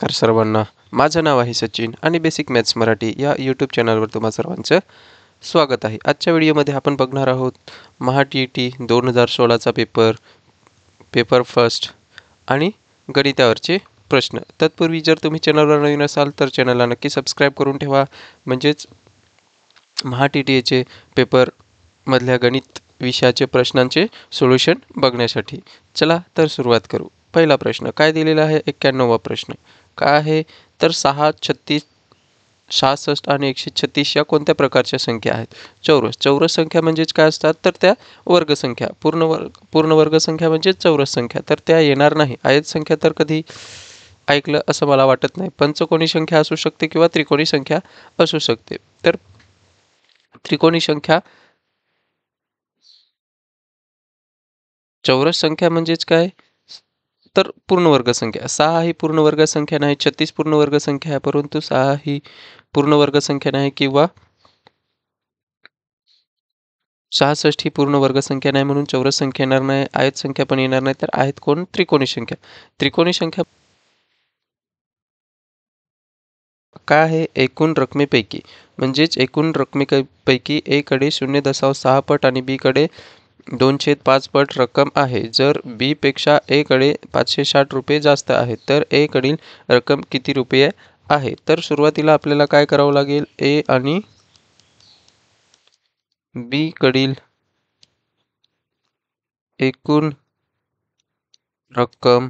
नमस्कार सर्वांना. माझं नाव आहे सचिन आणि बेसिक मॅथ्स मराठी या यूट्यूब चॅनलवर तुम्हा सर्वांचं स्वागत आहे. आजच्या व्हिडिओमध्ये आपण बघणार आहोत महा TET 2016चा पेपर फर्स्ट आणि गणितावरचे प्रश्न. तत्पूर्वी जर तुम्ही चॅनलवर नवीन असाल तर चॅनलला नक्की सबस्क्राईब करून ठेवा, म्हणजेच महा TETचे पेपरमधल्या गणित विषयाचे प्रश्नांचे सोल्युशन बघण्यासाठी. चला तर सुरुवात करू. पहिला प्रश्न काय दिलेला आहे? 91वा प्रश्न काय आहे? तर 6, 36, 66 आणि 136 या कोणत्या प्रकारच्या संख्या आहेत? चौरस संख्या म्हणजेच काय असतात? तर त्या वर्गसंख्या. पूर्ण वर्ग संख्या म्हणजे चौरस संख्या, तर त्या येणार नाही. आयत संख्या तर कधी ऐकलं असं मला वाटत नाही. पंचकोनी संख्या असू शकते किंवा त्रिकोणी संख्या असू शकते. तर त्रिकोणी संख्या चौरस संख्या म्हणजेच काय? तर पूर्ण वर्ग संख्या. 6 ही पूर्ण वर्ग संख्या नाही, 36 पूर्ण वर्ग संख्या आहे, परंतु 6 ही पूर्ण वर्ग संख्या नाही किंवा 66 ही पूर्ण वर्ग संख्या नाही, म्हणून चौरस संख्या येणार नाही. आयत संख्या पण येणार नाही. तर आहेत कोण? त्रिकोणी संख्या. त्रिकोणी संख्या काय आहे? एकूण रकमेपैकी, म्हणजेच एकूण रकमेपैकी A कडे 0.6 पट आणि B कडे 2/5 पट रक्कम आहे. जर B पेक्षा A कडे 560 रुपये जास्त आहे, तर A कडील रक्कम किती रुपये आहे? तर सुरुवातीला आपल्याला काय करावं लागेल? A आणि B कडील एकूण रक्कम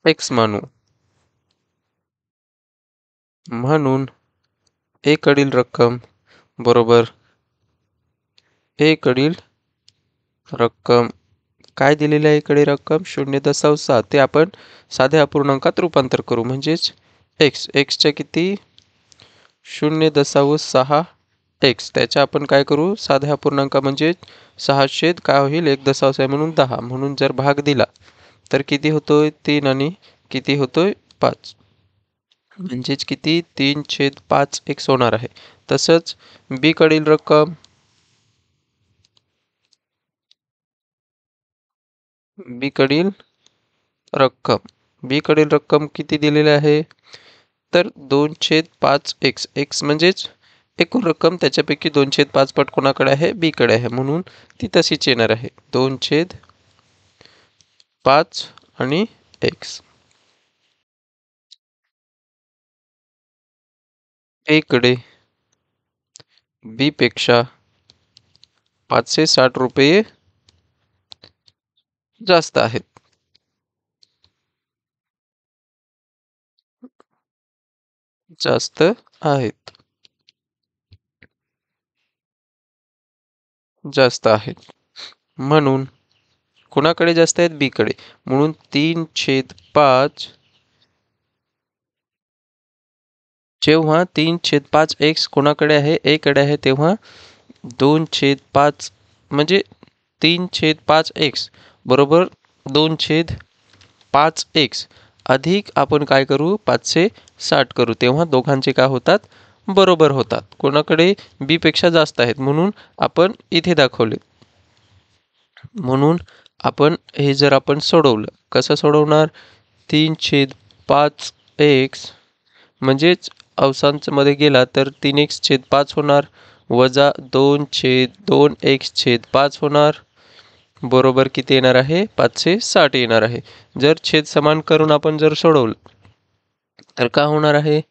X मानू, म्हणून A कडील रक्कम बरोबर A कडील रक्कम काय दिलेली आहे? इकडे रक्कम 0.6. ते आपण साध्या अपूर्णांकात रूपांतर करू, म्हणजेच एक्सच्या किती? 0.6 x. त्याच्या आपण काय करू? साध्या अपूर्णांक म्हणजे 6 काय होईल? 1 आहे म्हणून 10. म्हणून जर भाग दिला तर किती होतोय? 3 आणि किती होतोय? 5. म्हणजेच किती? 3/5 x होणार आहे. तसंच B कडील रक्कम B कडील रक्कम किती दिलेली आहे? तर 2/5 x म्हणजेच एकूण रक्कम, त्याच्यापैकी 2/5 पट कोणाकडे आहे? B कडे आहे, म्हणून ती तशीच येणार आहे. 2/5 आणि x. A कडे B पेक्षा 560 रुपये जास्त आहेत. जास्त आहेत. म्हणून कोणाकडे जास्त आहेत? B कडे. म्हणून 3/5. जेव्हा 3/5 x कोणाकडे आहे? A कडे आहे, तेव्हा 2/5 म्हणजे 3/5 x बरोबर 2/5 x अधिक आपण काय करू? 560 करू, तेव्हा दोघांचे काय होतात? बरोबर होतात. कोणाकडे? B पेक्षा जास्त आहेत, म्हणून आपण इथे दाखवले. म्हणून आपण हे जर आपण सोडवलं, कसं सोडवणार? 3/5 x म्हणजेच अवसांमध्ये गेला तर 3x/5 होणार, वजा 2/2 x/5 होणार, बरोबर किती येणार आहे? 560 येणार आहे. जर छेद समान करून आपण जर सोडवलं तर काय होणार आहे?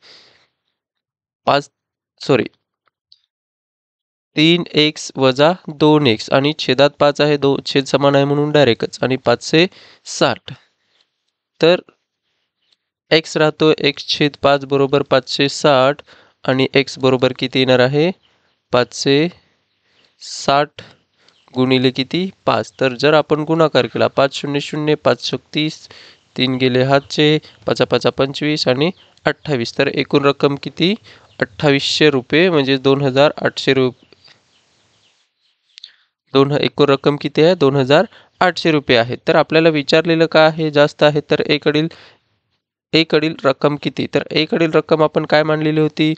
3x वजा 2x आणि छेदात 5 आहे, छेद समान आहे म्हणून डायरेक्टच, आणि 560. तर x राहतो 1/5 बरोबर 560 आणि x बरोबर किती येणार आहे? 560 गुणिले किती? 5. तर जर आपण गुणाकार केला, 5 0 0 5 30, 3 गेले हातचे, 5 5 25 आणि 28, तर एकूण रक्कम किती? 2800 रुपये, म्हणजे 2800 रुपये. एकूण रक्कम किती आहे? 2800 रुपये आहे. तर आपल्याला विचारलेलं का आहे? जास्त आहे. तर A कडील रक्कम किती? तर A कडील रक्कम आपण काय मांडलेली होती?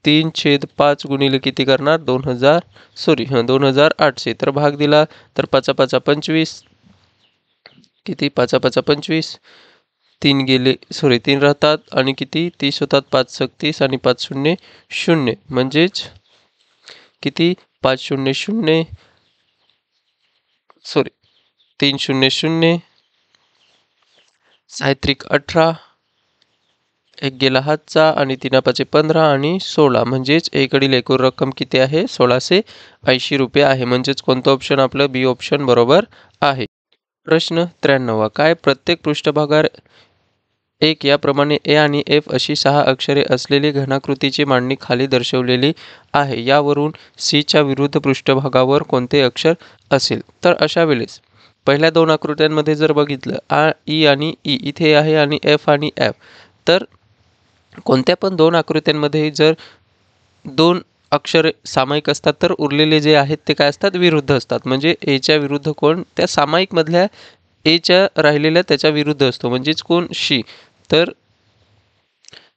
3/5 गुणिले किती करणार? 2800. तर भाग दिला तर 5 5 25, किती? 5 5 25, तीन गेले सॉरी 3 राहतात आणि किती 30 होतात, 5 सक 30 आणि 5 शून्य 0 म्हणजेच किती 5 शून्य 0 सॉरी 3 शून्य 0 साहित्रिक 18 एक गेला हातचा आणि 3 पाचे 15 आणि 16 म्हणजेच एकडील एकूण रक्कम किती आहे 1680 रुपये आहे. म्हणजेच कोणतं ऑप्शन आपलं बी ऑप्शन बरोबर आहे. प्रश्न 93 काय प्रत्येक पृष्ठभागावर एक याप्रमाणे ए आणि एफ अशी 6 अक्षरे असलेली घनाकृतीची मांडणी खाली दर्शवलेली आहे. यावरून सीच्या विरुद्ध पृष्ठभागावर कोणते अक्षर असेल. तर अशा वेळेस पहिल्या दोन आकृत्यांमध्ये जर बघितलं ई आणि ई इथे आहे आणि एफ आणि एफ, तर कोणत्या पण दोन आकृत्यांमध्ये जर दोन अक्षर सामायिक असतात तर उरलेले जे आहेत ते काय असतात विरुद्ध असतात. म्हणजे एच्या विरुद्ध कोण त्या सामायिकमधल्या एच्या राहिलेल्या त्याच्या विरुद्ध असतो म्हणजेच कोण शी. तर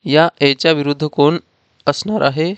या एच्या विरुद्ध कोण असणार आहे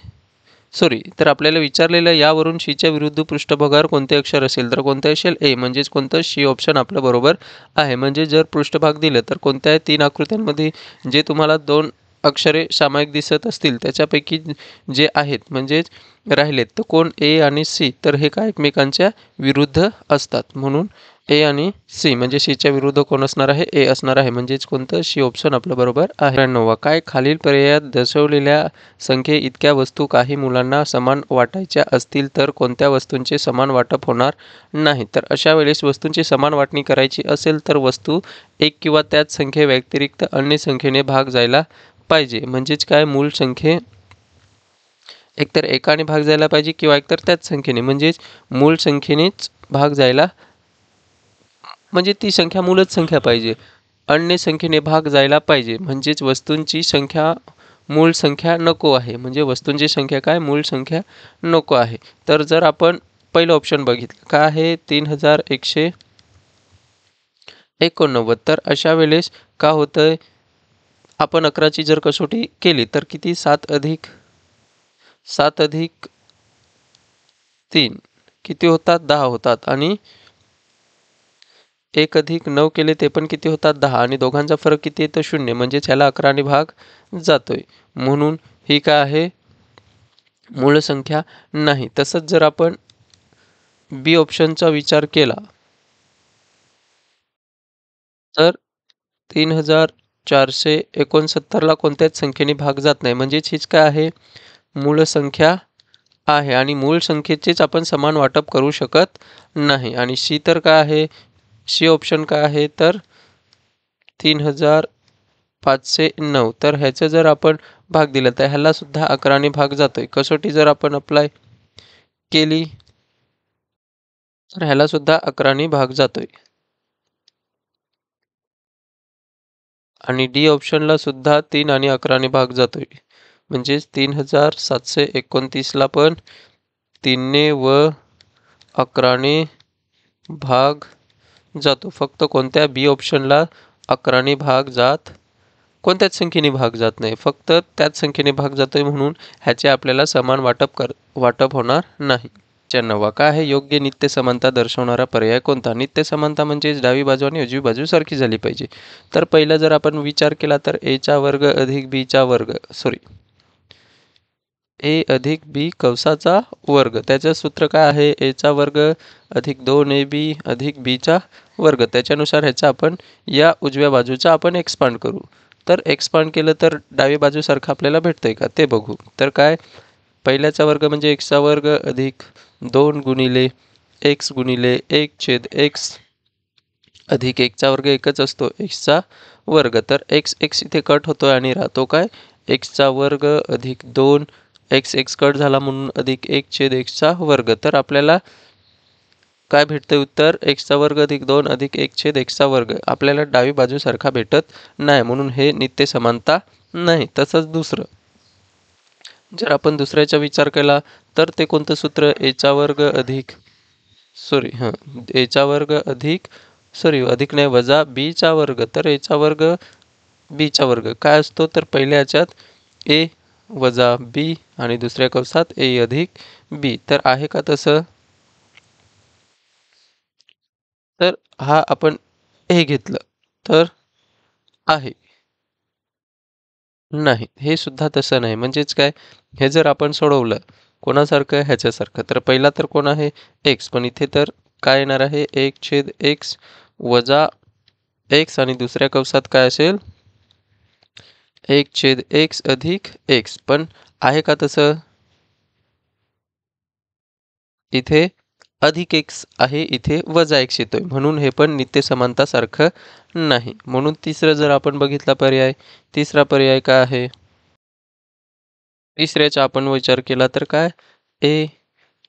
सॉरी तर आपल्याला विचारलेलं यावरून शीच्या विरुद्ध पृष्ठभागावर कोणते अक्षर असेल तर कोणते असेल ए म्हणजेच कोणतं शी ऑप्शन आपलं बरोबर आहे. म्हणजे जर पृष्ठभाग दिलं तर कोणत्याही तीन आकृत्यांमध्ये जे तुम्हाला दोन अक्षरे सामायिक दिसत असतील त्याच्यापैकी जे आहेत म्हणजेच राहिलेत तर कोण ए आणि सी तर हे काय एकमेकांच्या विरुद्ध असतात. म्हणून ए आणि सी म्हणजे सीच्या विरुद्ध कोण असणार आहे ए असणार आहे. म्हणजेच कोणतं शी ऑप्शन आपलं बरोबर आहे. 93 काय खालील पर्यायात दर्शवलेल्या संख्ये इतक्या वस्तू काही मुलांना समान वाटायच्या असतील तर कोणत्या वस्तूंचे समान वाटप होणार नाही. तर अशा वेळेस वस्तूंची समान वाटणी करायची असेल तर वस्तू एक किंवा त्याच संख्ये व्यतिरिक्त अन्य संख्येने भाग जायला पाहिजे. म्हणजेच काय मूळ संख्ये एकतर एकाने भाग जायला पाहिजे किंवा एकतर त्याच संख्येने म्हणजेच मूळ संख्येनेच भाग जायला म्हणजे ती संख्या मूलच संख्या पाहिजे. अन्य संख्येने भाग जायला पाहिजे म्हणजेच वस्तूंची संख्या मूळ संख्या नको आहे. म्हणजे वस्तूंची संख्या काय मूळ संख्या नको आहे. तर जर आपण पहिलं ऑप्शन बघितलं काय आहे 3189 तर अशा वेळेस का होतंय आपण 11ची जर कसोटी केली तर किती 7 अधिक 3 किती होतात 10 होतात आणि 1 अधिक 9 केले ते पण किती होतात 10 आणि दोघांचा फरक किती येतो 0 म्हणजे ह्याला 11ने भाग जातोय. म्हणून ही काय आहे मूळ संख्या नाही. तसंच जर आपण बी ऑप्शनचा विचार केला तर 3469ला कोणत्याच संख्येने भाग जात नाही. म्हणजेच हीच काय आहे मूळ संख्या आहे आणि मूळ संख्येचेच आपण समान वाटप करू शकत नाही. आणि सी तर काय आहे सी ऑप्शन काय आहे तर 3509 तर ह्याचं जर आपण भाग दिला तर ह्याला सुद्धा 11ने भाग जातोय. कसोटी जर आपण अप्लाय केली तर ह्याला सुद्धा 11ने भाग जातोय. आणि डी ऑप्शनला सुद्धा 3 आणि 11ने भाग जातोय. म्हणजेच 3729ला पण 3ने व 11ने भाग जातो. फक्त कोणत्या बी ऑप्शनला 11ने भाग जात कोणत्याच संख्येने भाग जात नाही. फक्त त्याच संख्येने भाग जातोय म्हणून ह्याचे आपल्याला समान वाटप होणार नाही. 94 काय आहे योग्य नित्य समानता दर्शवणारा पर्याय कोणता. नित्य समानता म्हणजे डावी बाजू आणि उजवी बाजू सारखी झाली पाहिजे. तर पहिला जर आपण विचार केला तर एचा वर्ग अधिक बीचा वर्ग सॉरी ए अधिक बी कंसाचा वर्ग त्याचं सूत्र काय आहे एचा वर्ग अधिक 2ab अधिक बीचा वर्ग. त्याच्यानुसार ह्याचा आपण या उजव्या बाजूचा आपण एक्सपांड करू. तर एक्सपांड केलं तर डावी बाजूसारखं आपल्याला भेटतंय का ते बघू. तर काय पहिल्याचा वर्ग म्हणजे एक्सचा वर्ग अधिक 2 गुणिले एक्स गुणिले 1/x अधिक 1चा वर्ग एकच असतो एक्सचा वर्ग. तर एक्स इथे कट होतोय आणि राहतो काय एक्सचा वर्ग अधिक 2 एक्स कट झाला म्हणून अधिक 1/xचा वर्ग. तर आपल्याला काय भेटतं उत्तर एक्सचा वर्ग अधिक 2 अधिक 1/xचा वर्ग. आपल्याला डावी बाजूसारखा भेटत नाही म्हणून हे नित्य समानता नाही. तसंच दुसरं जर आपण दुसऱ्याचा विचार केला तर ते कोणतं सूत्र एचा वर्ग अधिक एचा वर्ग अधिक अधिक नाही वजा बीचा वर्ग. तर एचा वर्ग बीचा वर्ग काय असतो तर पहिल्या ह्याच्यात ए वजा बी आणि दुसऱ्या कंसात ए अधिक बी. तर आहे का तसं तर हा आपण हे घेतलं तर आहे. नाही, हे सुद्धा तसं नाही. म्हणजेच काय, हे जर आपण सोडवलं कोणासारखं ह्याच्यासारखं, तर पहिला तर कोण आहे एक्स, पण इथे तर काय येणार आहे 1/x वजा एक्स आणि दुसऱ्या कंसात काय असेल 1/x अधिक एक्स. पण आहे का तसं? इथे अधिक एक्स आहे, इथे वजा एक्स येतोय, म्हणून हे पण नित्य समानतासारखं नाही. म्हणून तिसरं जर आपण बघितला पर्याय, तिसरा पर्याय काय आहे? तिसऱ्याचा आपण विचार केला तर काय ए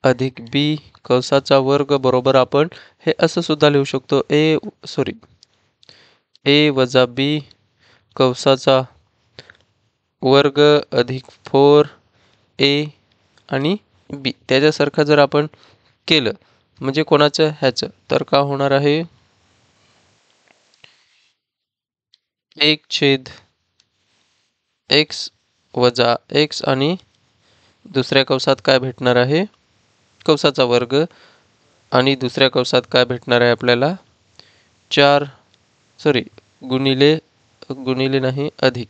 अधिक बी कंसाचा वर्ग बरोबर आपण हे असं सुद्धा लिहू शकतो ए वजा बी कंसाचा वर्ग अधिक 4 ए आणि बी त्याच्यासारखं जर आपण केलं म्हणजे कोणाचं ह्याचं, तर का होणार आहे 1/x वजा एक्स आणि दुसऱ्या कंसात काय भेटणार आहे कंसाचा वर्ग आणि दुसऱ्या कंसात काय भेटणार आहे आपल्याला 4 सॉरी गुणिले गुणिले नाही अधिक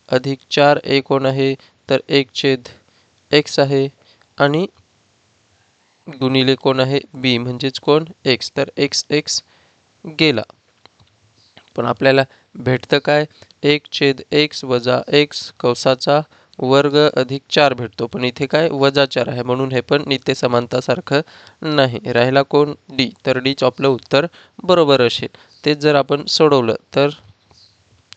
अधिक 4 कोण आहे तर 1/x आहे आणि गुणिले कोण आहे बी म्हणजेच कोण एक्स, तर एक्स गेला. पण आपल्याला भेटतं काय 1/x वजा एक्स कंसाचा वर्ग अधिक 4 भेटतो, पण इथे काय वजा 4 आहे, म्हणून हे पण नित्य समानतासारखं नाही. राहिला कोण डी, तर डीचं आपलं उत्तर बरोबर असेल. तेच जर आपण सोडवलं तर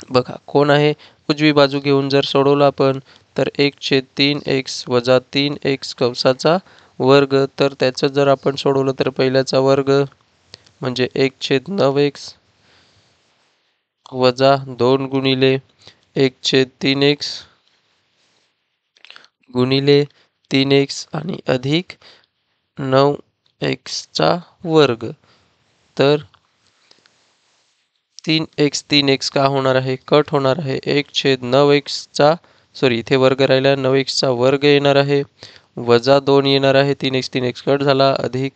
बघा कोण आहे उजवी बाजू घेऊन जर सोडवलं आपण तर 1/3x वजा 3x कंसाचा वर्ग, तर त्याचं जर आपण सोडवलं तर पहिल्याचा वर्ग म्हणजे 1/9x वजा 2 गुणिले 1/3x गुणिले 3x आणि अधिक 9x चा वर्ग, तर 3x का होणार आहे कट होणार आहे 1/9x चा सॉरी इथे वर्ग राहिला 9x चा वर्ग येणार आहे वजा 2 येणार आहे 3x कट झाला अधिक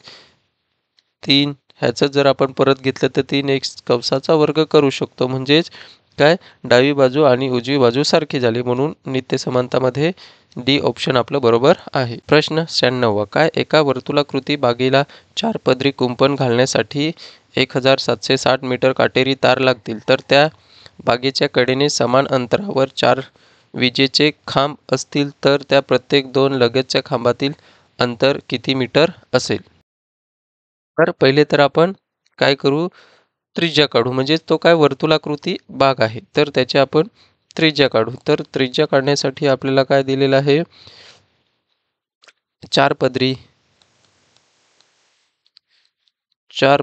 3 ह्याचं जर आपण परत घेतलं तर 3x कंसाचा वर्ग करू शकतो. म्हणजेच काय डावी बाजू आणि उजवी बाजू सारखी झाली, म्हणून नित्य समानतामध्ये डी ऑप्शन आपलं बरोबर आहे. प्रश्न 96 काय एका वर्तुळाकृती बागेला 4 पदरी कुंपण घालण्यासाठी 1760 मीटर काटेरी तार लागतील, तर त्या बागेच्या कडेने समान अंतरावर 4 विजेचे खांब असतील, तर त्या प्रत्येक 2 लगतच्या खांबातील अंतर किती मीटर असेल? तर पहिले तर आपण काय करू त्रिज्या काढू, म्हणजे तो काय वर्तुळाकृती बाग आहे, तर त्याची आपण त्रिज्या काढू. तर त्रिज्या काढण्यासाठी आपल्याला काय दिलेलं आहे 4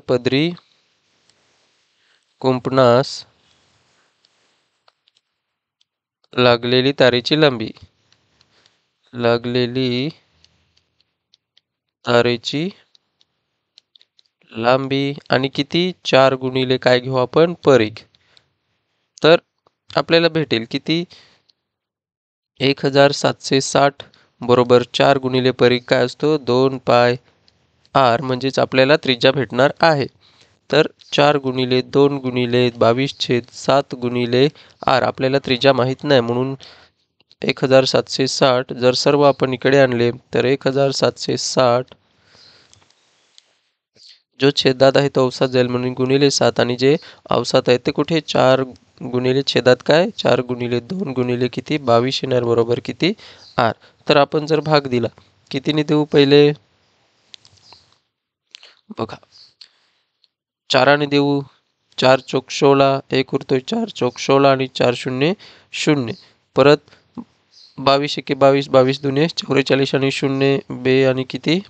पदरी कुंपणास लागलेली तारेची लांबी आणि किती 4 गुणिले काय घेऊ आपण परिघ, तर आपल्याला भेटेल किती 1760 बरोबर 4 गुणिले परिघ काय असतो 2 पाय आर, म्हणजेच आपल्याला त्रिज्या भेटणार आहे. तर 4 गुणिले 2 गुणिले 22/7 गुणिले आर आपल्याला त्रिज्या माहीत नाही, म्हणून 1760 जर सर्व आपण इकडे आणले तर 1760 जो छेदात आहे तो अवसात जाईल म्हणून गुणिले 7 आणि जे अवसात आहे ते कुठे 4 गुणिले छेदात काय 4 गुणिले 2 गुणिले किती 22 येणार बरोबर किती आर. तर आपण जर भाग दिला कितीने देऊ पहिले बघा 4ने देऊ 4 चोक 16 एक उरतोय 4 चोक 16 आणि 4 शून्य 0 परत 22 एके 22 22 दुने 44 आणि 0 बे आणि किती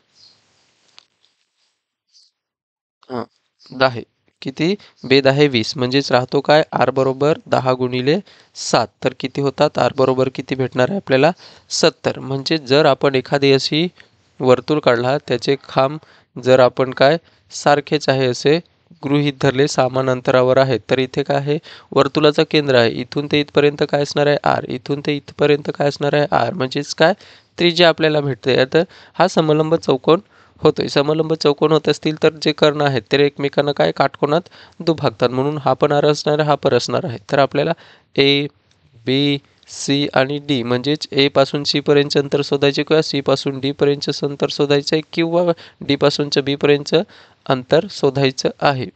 10 किती बे 10 20 म्हणजेच राहतो काय आर बरोबर 10 गुणिले 7, तर किती होतात आर बरोबर किती भेटणार आहे आपल्याला 70. म्हणजे जर आपण एखादी अशी वर्तुळ काढला त्याचे खांब जर आपण काय सारखेच आहे असे गृहीत धरले समान अंतरावर आहेत, तर इथे काय आहे वर्तुळाचं केंद्र आहे, इथून ते इथपर्यंत काय असणार आहे आर, इथून ते इथपर्यंत काय असणार आहे आर, म्हणजेच काय त्रिज्या आपल्याला भेटते. आता हा समलंब चौकोन होतोय. समलंब चौकोन होत असतील तर जे कर्ण आहेत ते एकमेकांना काय काटकोनात दुभागतात, म्हणून हा पण आर असणार आहे, हा पण असणार आहे. तर आपल्याला ए, बी, सी आणि डी म्हणजेच ए पासून सी पर्यंत अंतर शोधायचे किंवा सी पासून डी पर्यंतचं अंतर शोधायचं आहे किंवा डी पासूनचं बी पर्यंतचं अंतर शोधायचं आहे.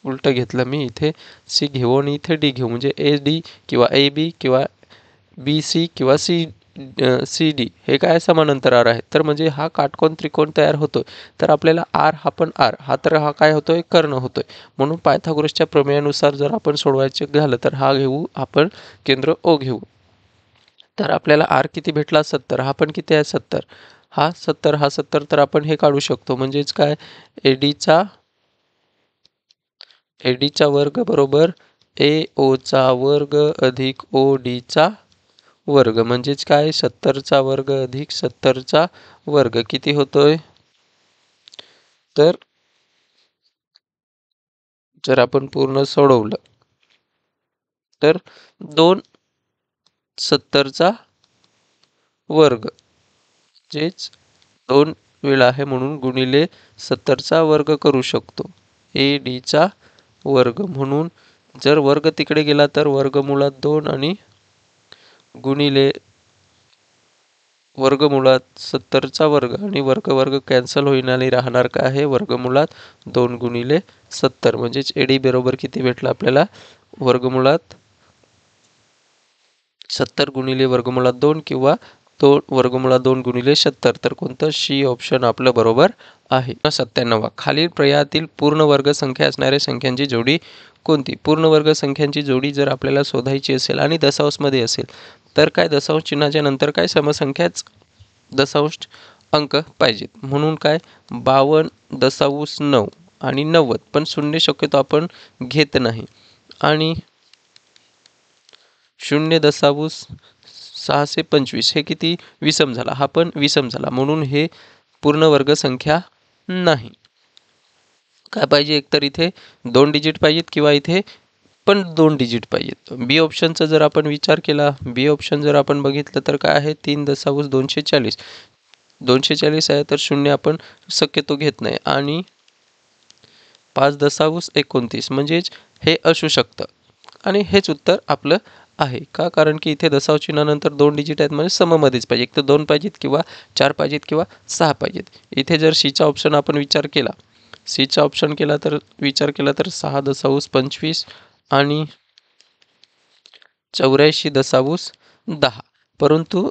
उलटं घेतलं मी, इथे सी घेऊ आणि इथे डी घेऊ, म्हणजे ए डी किंवा ए बी किंवा बी सी किंवा सी डी हे काय समांतर आर आहेत. तर म्हणजे हा काटकोन त्रिकोण तयार होतो. तर आपल्याला आर हा पण आर हा तर हा काय होतोय, कर्ण होतोय. म्हणून पायथागोरसच्या प्रमेयानुसार जर आपण सोडवायचे झालं तर हा घेऊ आपण केंद्र ओ घेऊ. तर आपल्याला आर किती भेटला, 70. हा पण किती आहे, 70. हा 70, हा 70. तर आपण हे काढू शकतो, म्हणजेच काय, एडीचा वर्ग बरोबर ए ओचा वर्ग अधिक ओ डीचा वर्ग, म्हणजेच काय, 70चा वर्ग अधिक 70चा वर्ग किती होतोय. तर जर आपण पूर्ण सोडवलं तर 2 70चा वर्ग म्हणजेच 2 वेळा आहे म्हणून गुणिले 70चा वर्ग करू शकतो. ए डीचा वर्ग म्हणून जर वर्ग तिकडे गेला तर वर्गमुळात 2 आणि गुणिले वर्गमुळात 70चा वर्ग आणि वर्ग कॅन्सल होईल आणि राहणार काय आहे, वर्गमुळात 2 गुणिले 70. म्हणजेच एडी बरोबर किती भेटलं आपल्याला, वर्गमुळात 70 गुणिले वर्गमुळात 2 किंवा वर्गमुळात 2 गुणिले 70. तर कोणतं, सी ऑप्शन आपलं बरोबर आहे. 97. खालील पर्यायातील पूर्ण वर्ग संख्या असणाऱ्या संख्यांची जोडी कोणती. पूर्ण वर्ग संख्यांची जोडी जर आपल्याला शोधायची असेल आणि दशांशमध्ये असेल तर काय, दशांश चिन्हाच्या नंतर काय, समसंख्याच दशांश अंक पाहिजेत. म्हणून काय, 52.9 आणि 90, पण शून्य शक्यतो आपण घेत नाही. आणि 0.625 हे किती, विषम झाला, हा पण विषम झाला, म्हणून हे पूर्ण वर्ग संख्या नाही. काय पाहिजे, एकतर इथे 2 डिजिट पाहिजेत किंवा इथे पण 2 डिजिट पाहिजेत. बी ऑप्शनचा जर आपण विचार केला, बी ऑप्शन जर आपण बघितलं तर काय आहे, 3.240. 240 आहे तर शून्य आपण शक्यतो घेत नाही. आणि 5.29 म्हणजेच हे असू शकतं आणि हेच उत्तर आपलं आहे. का, कारण की इथे दशांश चिन्हानंतर 2 डिजिट आहेत, म्हणजे सममध्येच पाहिजे, एक तर 2 पाहिजेत किंवा 4 पाहिजेत किंवा 6 पाहिजेत. इथे जर सीचा ऑप्शन आपण विचार केला, सीचा ऑप्शन केला तर विचार केला तर 6.25 आणि 84.10. परंतु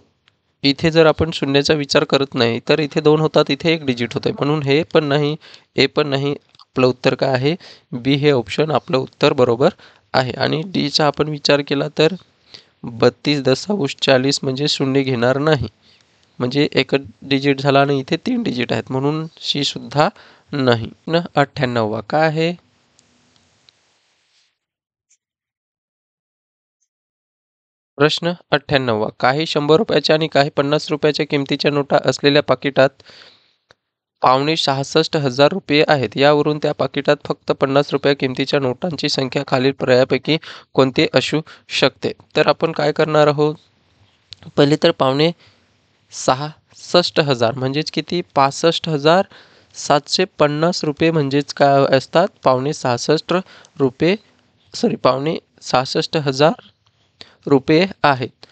इथे जर आपण शून्याचा विचार करत नाही तर इथे 2 होतात, इथे 1 डिजिट होते, म्हणून हे पण नाही, ए पण नाही. आपलं उत्तर काय आहे, बी हे ऑप्शन आपलं उत्तर बरोबर आहे. आणि डीचा आपण विचार केला तर 32.40 म्हणजे शून्य घेणार नाही, म्हणजे एक डिजिट झाला आणि इथे 3 डिजिट आहेत, म्हणून सी सुद्धा नाही. 98 काय आहे, प्रश्न 98. काही 100 रुपयाच्या आणि काही 50 रुपयाच्या किमतीच्या नोटा असलेल्या पाकिटात पावणे 66,000 रुपये आहेत. यावरून त्या पाकिटात फक्त 50 रुपया किमतीच्या नोटांची संख्या खालील पर्यायापैकी कोणते असू शकते. तर आपण काय करणार आहोत, पहिले तर पावणे 66,000 म्हणजेच किती, 65,750 रुपये म्हणजेच काय असतात, पावणे 66 रुपये, पावणे 66,000 रुपये आहेत.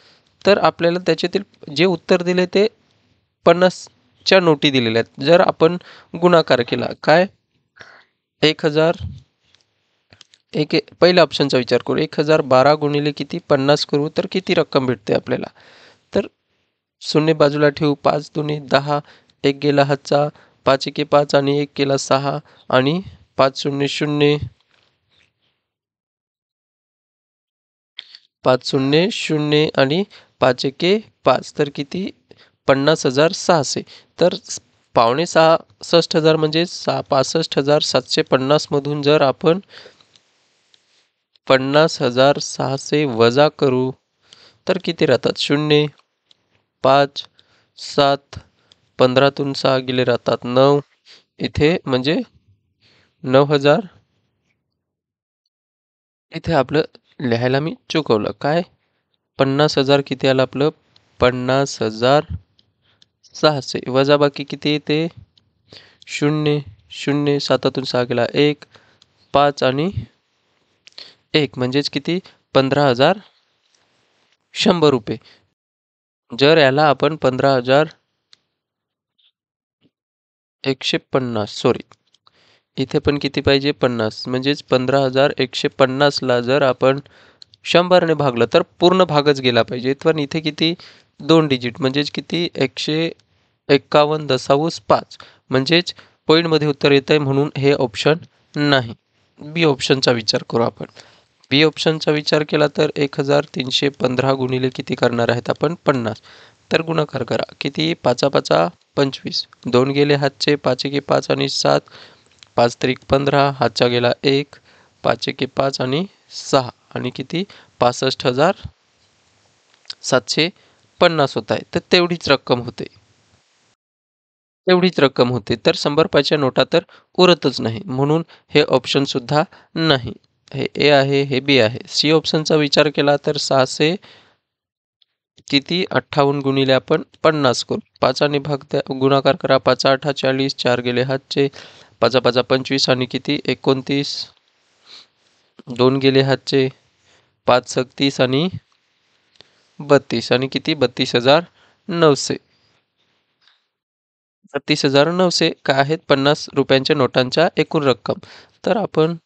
तर आपल्याला त्याच्यातील जे उत्तर दिले ते 50च्या नोटी दिलेल्या आहेत. जर आपण गुणाकार केला, काय, 1000, पहिल्या ऑप्शनचा विचार करू, 1012 गुणिले किती, 50 करू तर किती रक्कम भेटते आपल्याला. तर शून्य बाजूला ठेवू, 5 दुनी 10, 1 गेला हातचा, 5 एके 5 आणि 1 केला 6 आणि 5 शून्य शून्य, 5 शून्य शून्य आणि 5 एके 5, तर किती, 50,600. तर पावणे 66,000 म्हणजे 65,750 मधून जर आपण 50,600 वजा करू तर किती राहतात, 0, 5, 7, 15तून 6 गेले राहतात 9, इथे म्हणजे 9,000. इथे आपलं लिहायला मी चुकवलं, काय, 50,000 किती आलं आपलं, 50,000 600 वजाबाकी किती येते 0 0 7 6 गेला 1 5 आणि 1 म्हणजेच किती 15,100 रुपये. जर याला आपण 15,150 सॉरी इथे पण किती पाहिजे 50 म्हणजेच 15,150 ला जर आपण 100 ने भागलं तर पूर्ण भागच गेला पाहिजे. पण इथे किती 2 डिजिट म्हणजेच किती 151.5 म्हणजेच पॉईंटमध्ये उत्तर येत आहे म्हणून हे ऑप्शन नाही. बी ऑप्शनचा विचार करू आपण. बी ऑप्शनचा विचार केला तर 1315 गुणिले किती करणार आहेत आपण 50. तर गुणाकार करा किती 5 5 25 2 गेले हातचे 5 एके 5 आणि 7 5 त्रिक 15 हातचा गेला 1 5 एके 5 आणि 6 आणि किती 65,750 होत आहे. तर तेवढीच रक्कम होते. तर 100 रुपयाच्या नोटा तर उरतच नाही म्हणून हे ऑप्शन सुद्धा नाही. हे ए आहे हे बी आहे. सी ऑप्शनचा विचार केला तर 600 किती 58 गुणिले आपण 50 करू 5 आणि भाग गुणाकार करा 5 8 40 4 गेले हातचे 5 5 25 आणि किती 29 2 गेले हातचे 5 30 आणि 32 आणि किती 32,900 32,900 काय आहेत 50 रुपयांच्या नोटांच्या एकूण रक्कम. तर आपण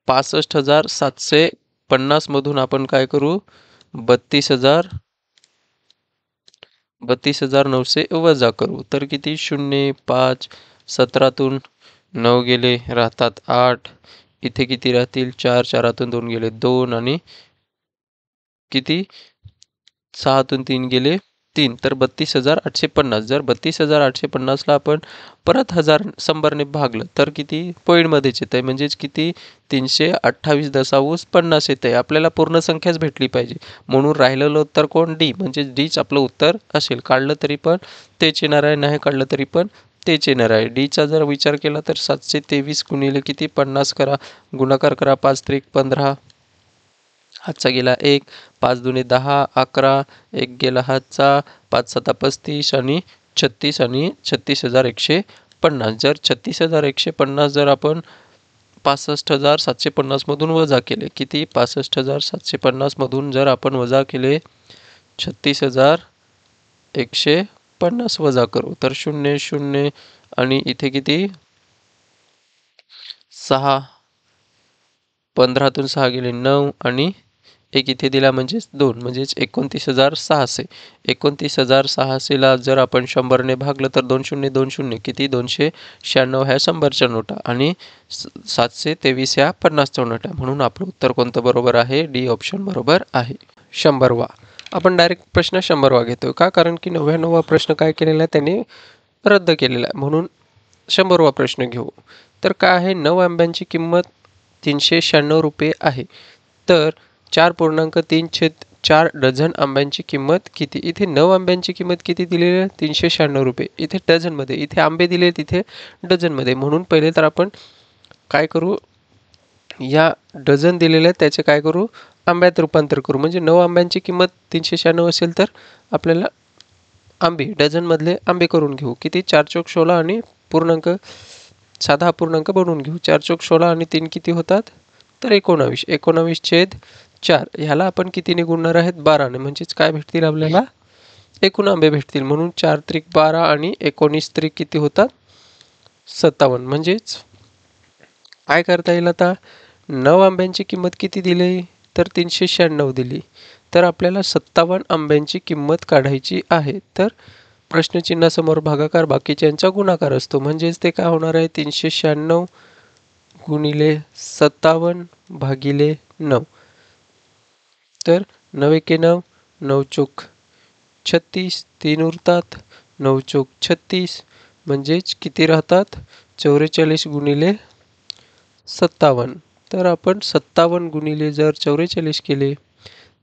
65,750 मधून आपण काय करू 32,900 वजा करू तर किती 0 5 17तून 9 गेले राहतात 8 इथे किती राहतील 4 4तून 2 गेले 2 आणि किती 6तून 3 गेले 3 तर 32,850. जर 32,850 ला आपण परत 1,100 ने भागलं तर किती पॉईंटमध्येच येत आहे म्हणजेच किती 328.50 येत आहे. आपल्याला पूर्ण संख्याच भेटली पाहिजे म्हणून राहिलेलं उत्तर कोण डी म्हणजे डीच आपलं उत्तर असेल. काढलं तरी पण तेच येणार आहे नाही काढलं तरी पण तेच येणार आहे. डीचा जर विचार केला तर 723 गुणिले किती 50 करा गुणाकार करा 5 त्रिक 15 हातचा गेला 1 5 दुने 10 11 1 गेला हातचा 5 7 35 आणि 36 आणि 36,150. जर 36,150 जर आपण 65,750 मधून वजा केले किती 65,750 मधून जर आपण वजा केले 36,150 वजा करू तर 0 0 आणि इथे किती 6 15तून 6 गेले 9 आणि एक इथे दिला म्हणजेच 2 म्हणजेच 29,600. 29,600 ला जर आपण 100 ने भागलं तर 2 0 2 0 किती 296 ह्या 100च्या नोटा आणि 723 ह्या 50च्या नोटा म्हणून आपलं उत्तर कोणतं बरोबर आहे डी ऑप्शन बरोबर आहे. 100वा आपण डायरेक्ट प्रश्न 100वा घेतोय का कारण की 99वा प्रश्न काय केलेला आहे त्याने रद्द केलेला आहे म्हणून 100वा प्रश्न घेऊ. तर काय आहे 9 आंब्यांची किंमत 396 रुपये आहे तर 4.3/4 डझन आंब्यांची किंमत किती. इथे 9 आंब्यांची किंमत किती दिलेली आहे 396 रुपये. इथे डझनमध्ये इथे आंबे दिले तिथे डझनमध्ये म्हणून पहिले तर आपण काय करू या डझन दिलेले त्याचे काय करू आंब्यात रूपांतर करू म्हणजे 9 आंब्यांची किंमत 396 असेल तर आपल्याला आंबे डझनमधले आंबे करून घेऊ किती 4 चौक 16 आणि पूर्णांक साधा अपूर्णांक बनवून घेऊ 4 चौक 16 आणि 3 किती होतात तर 19 19/4 ह्याला आपण कितीने गुणणार आहेत 12 ने म्हणजेच काय भेटतील आपल्याला एकूण आंबे भेटतील म्हणून 4 त्रिक 12 आणि 19 त्रिक किती होतात 57 म्हणजेच काय करता येईल आता 9 आंब्यांची किंमत किती दिली तर 396 दिली तर आपल्याला 57 आंब्यांची किंमत काढायची आहे. तर प्रश्नचिन्हासमोर भागाकार बाकीच्यांचा गुणाकार असतो म्हणजेच ते काय होणार आहे 396 गुणिले 57 भागिले 9 तर 9 एके 9 9 चौक 36 3 उरतात 9 चौक 36 म्हणजेच किती राहतात 44 गुणिले 57 तर आपण 57 गुणिले जर 44 केले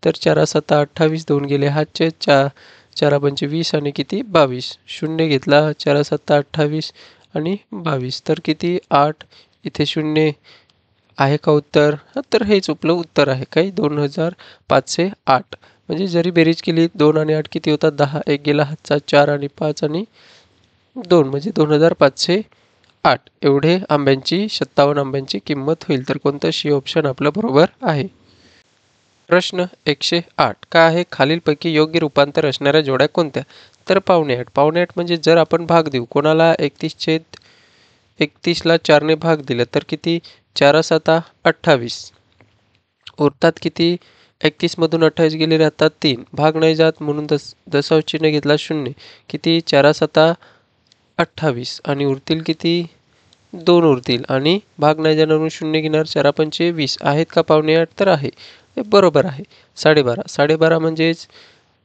तर 4 7 28 2 गेले हातचे 4 पंचे 20 आणि किती 22 शून्य घेतला 4 7 28 आणि 22 तर किती 8 इथे शून्य आहे का उत्तर तर हेच आपलं उत्तर आहे काही 2508 म्हणजे जरी बेरीज केली 2 आणि 8 किती होतात 10, एक गेला हातचा 4 आणि 5 आणि 2 म्हणजे 2508 एवढे आंब्यांची 57 आंब्यांची किंमत होईल. तर कोणतं सी ऑप्शन आपलं बरोबर आहे. प्रश्न 108 काय आहे खालीलपैकी योग्य रूपांतर असणाऱ्या जोड्या कोणत्या? तर पावणे 8 म्हणजे जर आपण भाग देऊ कोणाला 31/31ला 4ने भाग दिला तर किती 4 7 28 उरतात किती 31 मधून 28 गेले राहतात 3 भाग नाही जात म्हणून दशांश चिन्ह घेतला 0 किती 4 7 28 आणि उरतील किती 2 उरतील आणि भाग नाही जाणार म्हणून 0 घेणार 4 पंचे 20 आहेत का पावणे 8 तर आहे हे बरोबर आहे. 12.5 म्हणजेच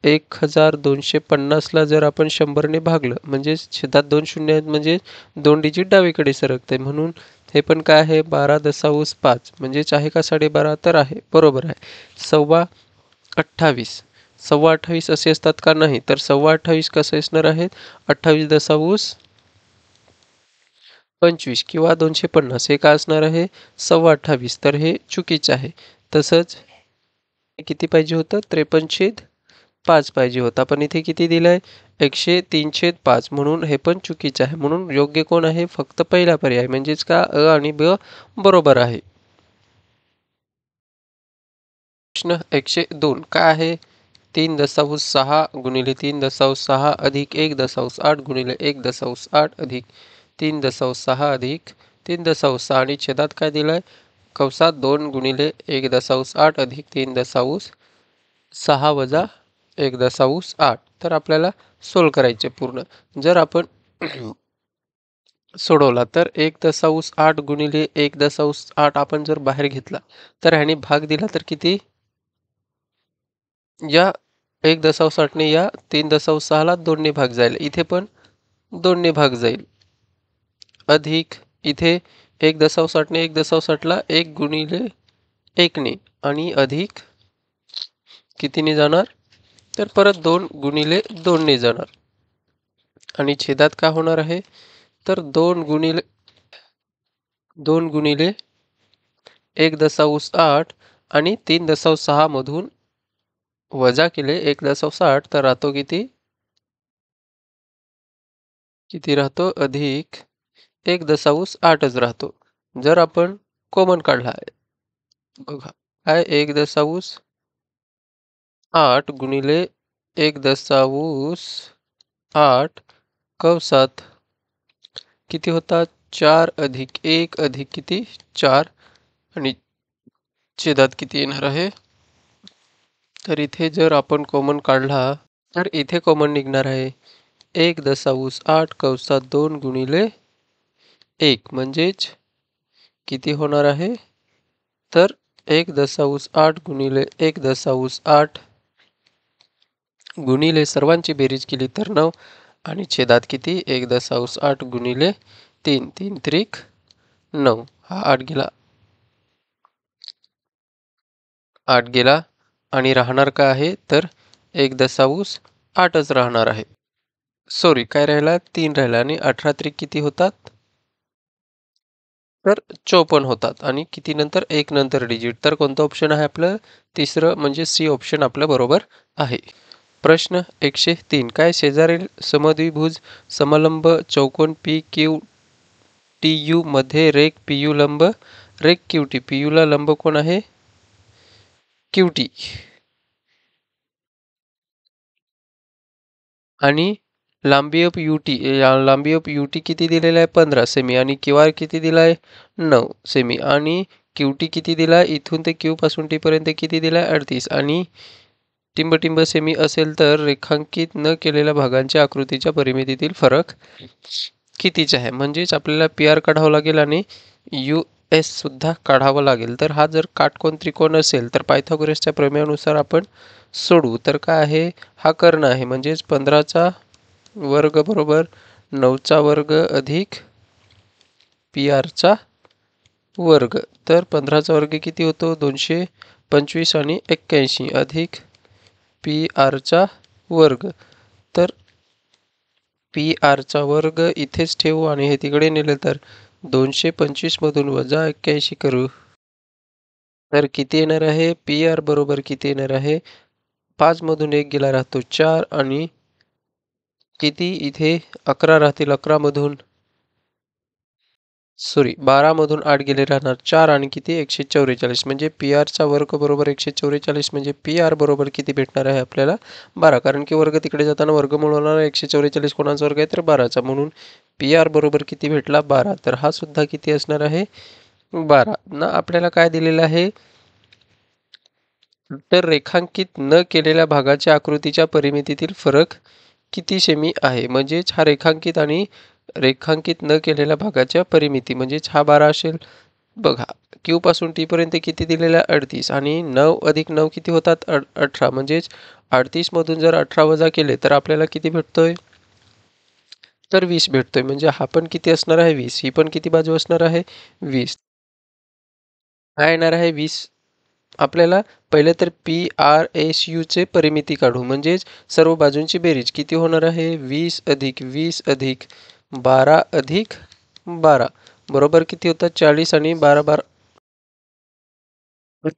1250ला जर आपण 100ने भागलं म्हणजे छेदात 2 शून्य आहेत म्हणजे 2 डिजिट डावीकडे सरकते म्हणून हे पण काय आहे 12.5 म्हणजेच आहे का 12.5 तर आहे बरोबर आहे. 28 28 असे असतात का नाही तर 28 कसे असणार आहेत 28.25 किंवा 250 हे काय असणार आहे 28 तर हे चुकीचं आहे. तसंच किती पाहिजे होतं 53/5 पाहिजे होता पण इथे किती दिलंय 103/5 म्हणून हे पण चुकीचं आहे. म्हणून योग्य कोण आहे फक्त पहिला पर्याय म्हणजेच का अ आणि ब बरोबर आहे. प्रश्न 102 काय आहे 3.6 गुणिले 3.6 अधिक 1.8 गुणिले 1.8 अधिक 3.6 अधिक 3.6 आणि छेदात काय दिलंय कंसात 2 गुणिले 1.8 अधिक 3.6 वजा 1.8 तर आपल्याला सोल्व करायचे पूर्ण. जर आपण सोडवला तर 1.8 गुणिले 1.8 आपण जर बाहेर घेतला तर ह्याने भाग दिला तर किती या 1.8 ने या 3.6 ला 2 ने भाग जाईल इथे पण 2 ने भाग जाईल अधिक इथे 1.8 ने 1.8 ला 1 गुणिले 1 ने आणि अधिक कितीने जाणार तर परत 2 गुणिले 2 ने जाणार आणि छेदात काय होणार आहे तर 2 गुणिले 1.8 आणि 3.6 मधून वजा केले 1.8 तर राहतो किती किती राहतो अधिक 1.8च राहतो. जर आपण कॉमन काढला आहे बघा काय 1.8 गुणिले 1.8 कंसात किती होतात 4 अधिक 1 अधिक किती 4 आणि छेदात किती येणार आहे तर इथे जर आपण कॉमन काढला तर इथे कॉमन निघणार आहे 1.8 कंसात 2 गुणिले 1 म्हणजेच किती होणार आहे तर 1.8 गुणिले 1.8 गुणिले सर्वांची बेरीज केली तर 9 आणि छेदात किती 1.8 गुणिले 3 3 त्रिक 9 हा 8 गेला आणि राहणार काय आहे तर 1.8च राहणार आहे. सॉरी काय राहिला 3 राहिला आणि 18 त्रिक किती होतात तर 54 होतात आणि किती नंतर 1 नंतर डिजिट तर कोणतं ऑप्शन आहे आपलं तिसरं म्हणजे सी ऑप्शन आपलं बरोबर आहे. प्रश्न 103 काय शेजारील समद्विभुज समलंब चौकोन पी क्यू टी यू मध्ये रेख पी यू लंब रेख क्यू टी पी ला लंब कोण आहे क्यू टी आणि लांबी ऑफ यूटी लांबी ऑफ यूटी किती दिलेला आहे 15 सेमी आणि क्यू आर किती दिला आहे 9 सेमी आणि क्यू टी किती दिला आहे इथून ते क्यू पासून टी पर्यंत किती दिला आहे 38 आणि टिंब सेमी असेल तर रेखांकित न केलेल्या भागांच्या आकृतीच्या परिमितीतील फरक कितीचे आहे म्हणजेच आपल्याला पी आर काढावं लागेल आणि यू एस सुद्धा काढावं लागेल. तर हा जर काटकोन त्रिकोण असेल तर पायथागोरसच्या प्रमेयानुसार आपण सोडू तर काय आहे हा कर्ण आहे म्हणजेच 15चा वर्ग बरोबर 9चा वर्ग अधिक पी आरचा वर्ग तर 15चा वर्ग किती होतो 225 आणि 81 अधिक पी आरचा वर्ग तर पी आरचा वर्ग इथेच ठेवू आणि हे तिकडे नेले तर 225 मधून वजा 81 करू तर किती येणार आहे पी आर बरोबर किती येणार आहे 5 मधून 1 गेला राहतो 4 आणि किती इथे 11 राहतील 11 मधून 12 मधून 8 गेले राहणार 4 आणि किती 144 म्हणजे पी चा वर्ग बरोबर 144 म्हणजे पी बरोबर किती भेटणार आहे आपल्याला 12 कारण की वर्ग तिकडे जाताना वर्गमूळ होणार 144 कोणाचा वर्ग आहे तर 12चा म्हणून पी बरोबर किती भेटला 12 तर हा सुद्धा किती असणार आहे 12 ना आपल्याला काय दिलेलं आहे तर रेखांकित न केलेल्या भागाच्या आकृतीच्या परिमितीतील फरक किती सेमी आहे म्हणजेच हा रेखांकित आणि रेखांकित न केलेल्या भागाच्या परिमिती म्हणजेच हा 12 असेल बघा क्यू पासून टी पर्यंत किती दिलेला 38 आणि 9 अधिक 9 किती होतात 18 म्हणजेच 38 मधून जर 18 वजा केले तर आपल्याला किती भेटतोय तर 20 भेटतोय म्हणजे हा पण किती असणार आहे 20 ही पण किती बाजू असणार आहे 20 काय येणार आहे 20 आपल्याला पहिले तर PRSU चे परिमिती काढू म्हणजेच सर्व बाजूंची बेरीज किती होणार आहे 20 अधिक 20 अधिक 12 अधिक 12 बरोबर किती होतात 40 आणि 12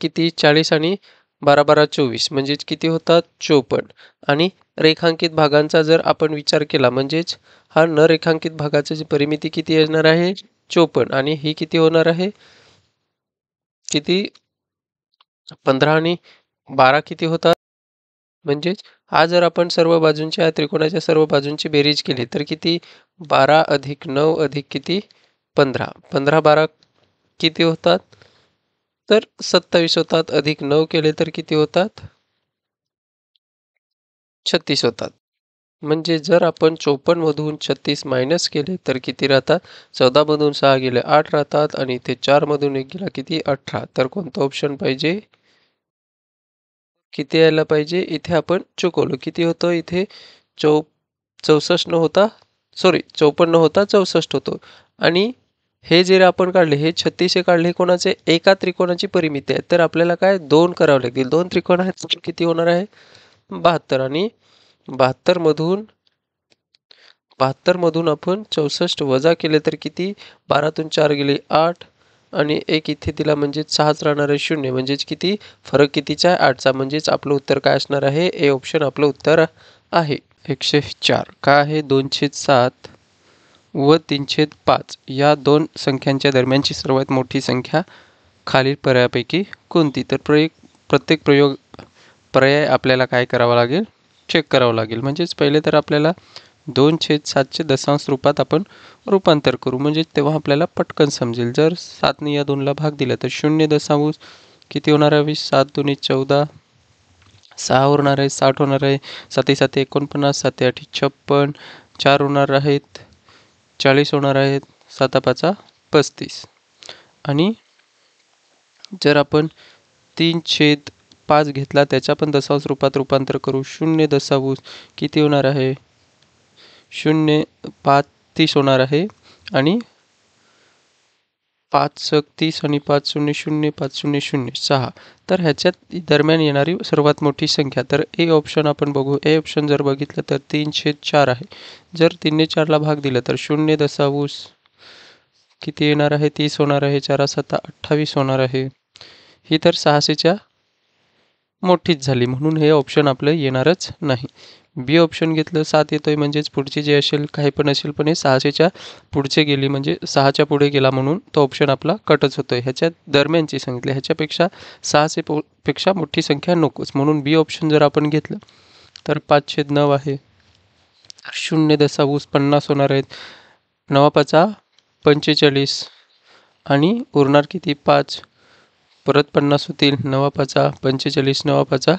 किती 40 आणि 12 12 24 म्हणजेच किती होतात 54 आणि रेखांकित भागांचा जर आपण विचार केला म्हणजेच हा न रेखांकित भागाची परिमिती किती येणार आहे 54 आणि ही किती होणार आहे किती 15 आणि 12 किती होतात म्हणजेच हा जर आपण सर्व बाजूंच्या त्रिकोणाच्या सर्व बाजूंची बेरीज केली तर किती 12 अधिक 9 अधिक किती 15 15 12 किती होतात तर 27 होतात अधिक 9 केले तर किती होतात 36 होतात म्हणजे जर आपण 54 मधून 36 मायनस केले तर किती राहतात 14 मधून 6 गेले 8 राहतात आणि इथे 4 मधून 1 गेला किती 18 तर कोणता ऑप्शन पाहिजे किती यायला पाहिजे इथे आपण चुकवलो किती होतं इथे 64 न होता 54 होता 64 होतो आणि हे जे आपण काढले हे 36 काढले कोणाचे एका त्रिकोणाची परिमिती आहे तर आपल्याला काय 2 करावे लागतील 2 त्रिकोण आहेत किती होणार आहे 72 आणि 72 मधून 72 मधून आपण 64 वजा केले तर किती 12तून 4 गेले 8 आणि एक इथे दिला म्हणजेच 6च राहणार आहे 0 म्हणजेच किती फरक कितीचा आहे 8चा म्हणजेच आपलं उत्तर काय असणार आहे ए ऑप्शन आपलं उत्तर आहे 104 काय आहे 207 व 305 या दोन संख्यांच्या दरम्यानची सर्वात मोठी संख्या खालील पर्यायापैकी कोणती तर प्रत्येक पर्याय आपल्याला काय करावा लागेल चेक करावं लागेल म्हणजेच पहिले तर आपल्याला 2/7 दशांश रूपात आपण रूपांतर करू म्हणजे तेव्हा आपल्याला पटकन समजेल जर 7ने या 2ला भाग दिला तर 0 किती होणार आहे 20 7 2 14 6 होणार आहे 60 होणार आहे 7 7 49 7 8 56 4 होणार आहेत 40 होणार आहेत 7 5 35 आणि जर आपण 3/5 घेतला त्याच्या पण दशांश रूपात रूपांतर करू 0 किती होणार आहे 0 5 30 होणार आहे आणि 5 30 आणि 5 0 0 5 0 0 6 तर ह्याच्यात दरम्यान येणारी सर्वात मोठी संख्या तर ए ऑप्शन आपण बघू ए ऑप्शन जर बघितलं तर 3/4 आहे जर 3ने 4ला भाग दिला तर 0 किती येणार आहे 30 होणार आहे 4 7 28 होणार आहे ही तर 600च्या मोठीच झाली म्हणून हे ऑप्शन आपलं येणारच नाही बी ऑप्शन घेतलं 7 येतोय म्हणजेच पुढचे जे असेल काही पण असेल पण हे 600च्या पुढचे गेली म्हणजे 6च्या पुढे गेला म्हणून तो ऑप्शन आपला कटच होतोय ह्याच्या दरम्यानची सांगितली ह्याच्यापेक्षा 600 पेक्षा मोठी संख्या नकोच म्हणून बी ऑप्शन जर आपण घेतलं तर 5/9 आहे 0 होणार आहेत 9 5 45 आणि उरणार किती 5 परत 50 होतील 9 5 45 9 5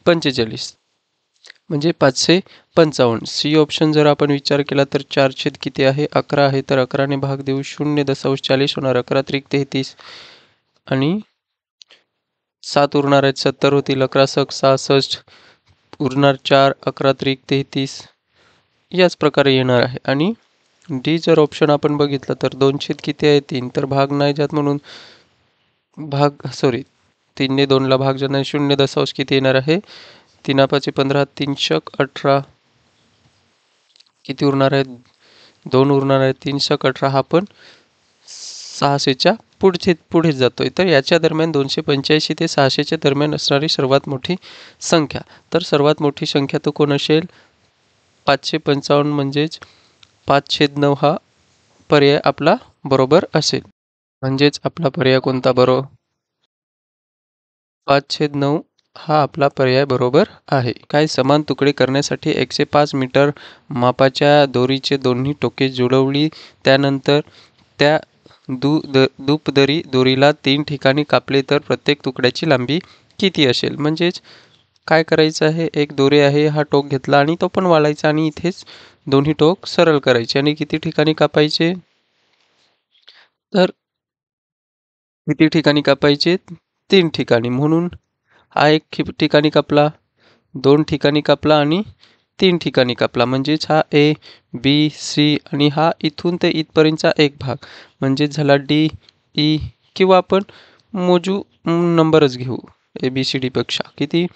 45 म्हणजे 555 सी ऑप्शन जर आपण विचार केला तर 4 किती आहे 11 आहे तर 11ने भाग देऊ 0 होणार 11 त्रिक 33 आणि 7 उरणार आहेत 70 होतील 11 66 उरणार 4 11 त्रिक 33 याच प्रकारे येणार आहे आणि डी जर ऑप्शन आपण बघितलं तर 2 किती आहे 3 तर भाग नाही जात म्हणून 3ने 2ला भाग जाणार 0 किती येणार आहे 3 5 15 3 18 किती उरणार आहेत 2 उरणार आहेत 3 18 हा पण 600च्या पुढे जातोय. तर याच्या दरम्यान 285 ते 600च्या दरम्यान असणारी सर्वात मोठी संख्या. तर सर्वात मोठी संख्या तो कोण असेल? 555 म्हणजेच 5/9 हा पर्याय आपला बरोबर असेल. म्हणजेच आपला पर्याय कोणता बरोबर? 5/9 हा आपला पर्याय बरोबर आहे. काही समान तुकडे करण्यासाठी 105 मीटर मापाच्या दोरीचे दोन्ही टोके जुळवली. त्यानंतर त्या दूपदरी दोरीला 3 ठिकाणी कापले तर प्रत्येक तुकड्याची लांबी किती असेल? म्हणजेच काय करायचं आहे, एक दोरी आहे, हा टोक घेतला आणि तो पण वाळायचा आणि इथेच दोन्ही टोक सरळ करायचे आणि किती ठिकाणी कापायचे? तर किती ठिकाणी कापायचे? 3 ठिकाणी. म्हणून हा एक ठिकाणी कापला, 2 ठिकाणी कापला आणि 3 ठिकाणी कापला. म्हणजेच हा ए, बी, सी आणि हा इथून ते इथपर्यंतचा एक भाग. म्हणजेच झाला डी, ई किंवा आपण मोजू नंबरच घेऊ ए बी सी डीपेक्षा. किती?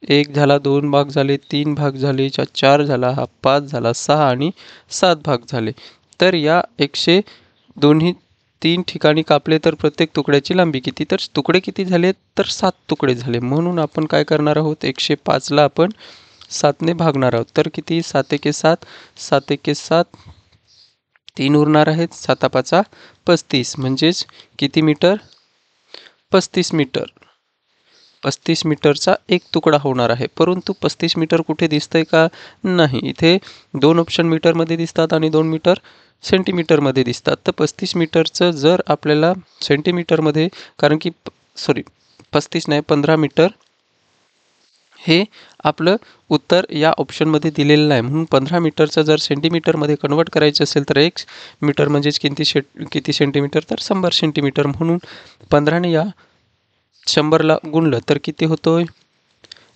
1 झाला, 2 भाग झाले, 3 भाग झाले, 4 झाला, हा 5 झाला, 6 आणि 7 भाग झाले. तर या 100 दोन्ही 3 ठिकाणी कापले तर प्रत्येक तुकड्याची लांबी किती? तर तुकडे किती झाले? तर 7 तुकडे झाले. म्हणून आपण काय करणार आहोत? 105ला आपण 7ने भागणार आहोत. तर किती? 7 एके 7, 7 एके 7, 3 उरणार आहेत, 7 5 35. म्हणजेच किती मीटर? 35 मीटर. 35 मीटरचा एक तुकडा होणार आहे. परंतु 35 मीटर कुठे दिसतंय का? नाही. इथे 2 ऑप्शन मीटरमध्ये दिसतात आणि 2 मीटर सेंटीमीटरमध्ये दिसतात. तर 35 मीटरचं जर आपल्याला सेंटीमीटरमध्ये, कारण की 35 नाही 15 मीटर हे आपलं उत्तर या ऑप्शनमध्ये दिलेलं नाही. म्हणून 15 मीटरचं जर सेंटीमीटरमध्ये कन्वर्ट करायचं असेल तर 1 मीटर म्हणजेच किती सेंटीमीटर? तर 100 सेंटीमीटर. म्हणून 15ने या 100ला गुणलं तर किती होतोय?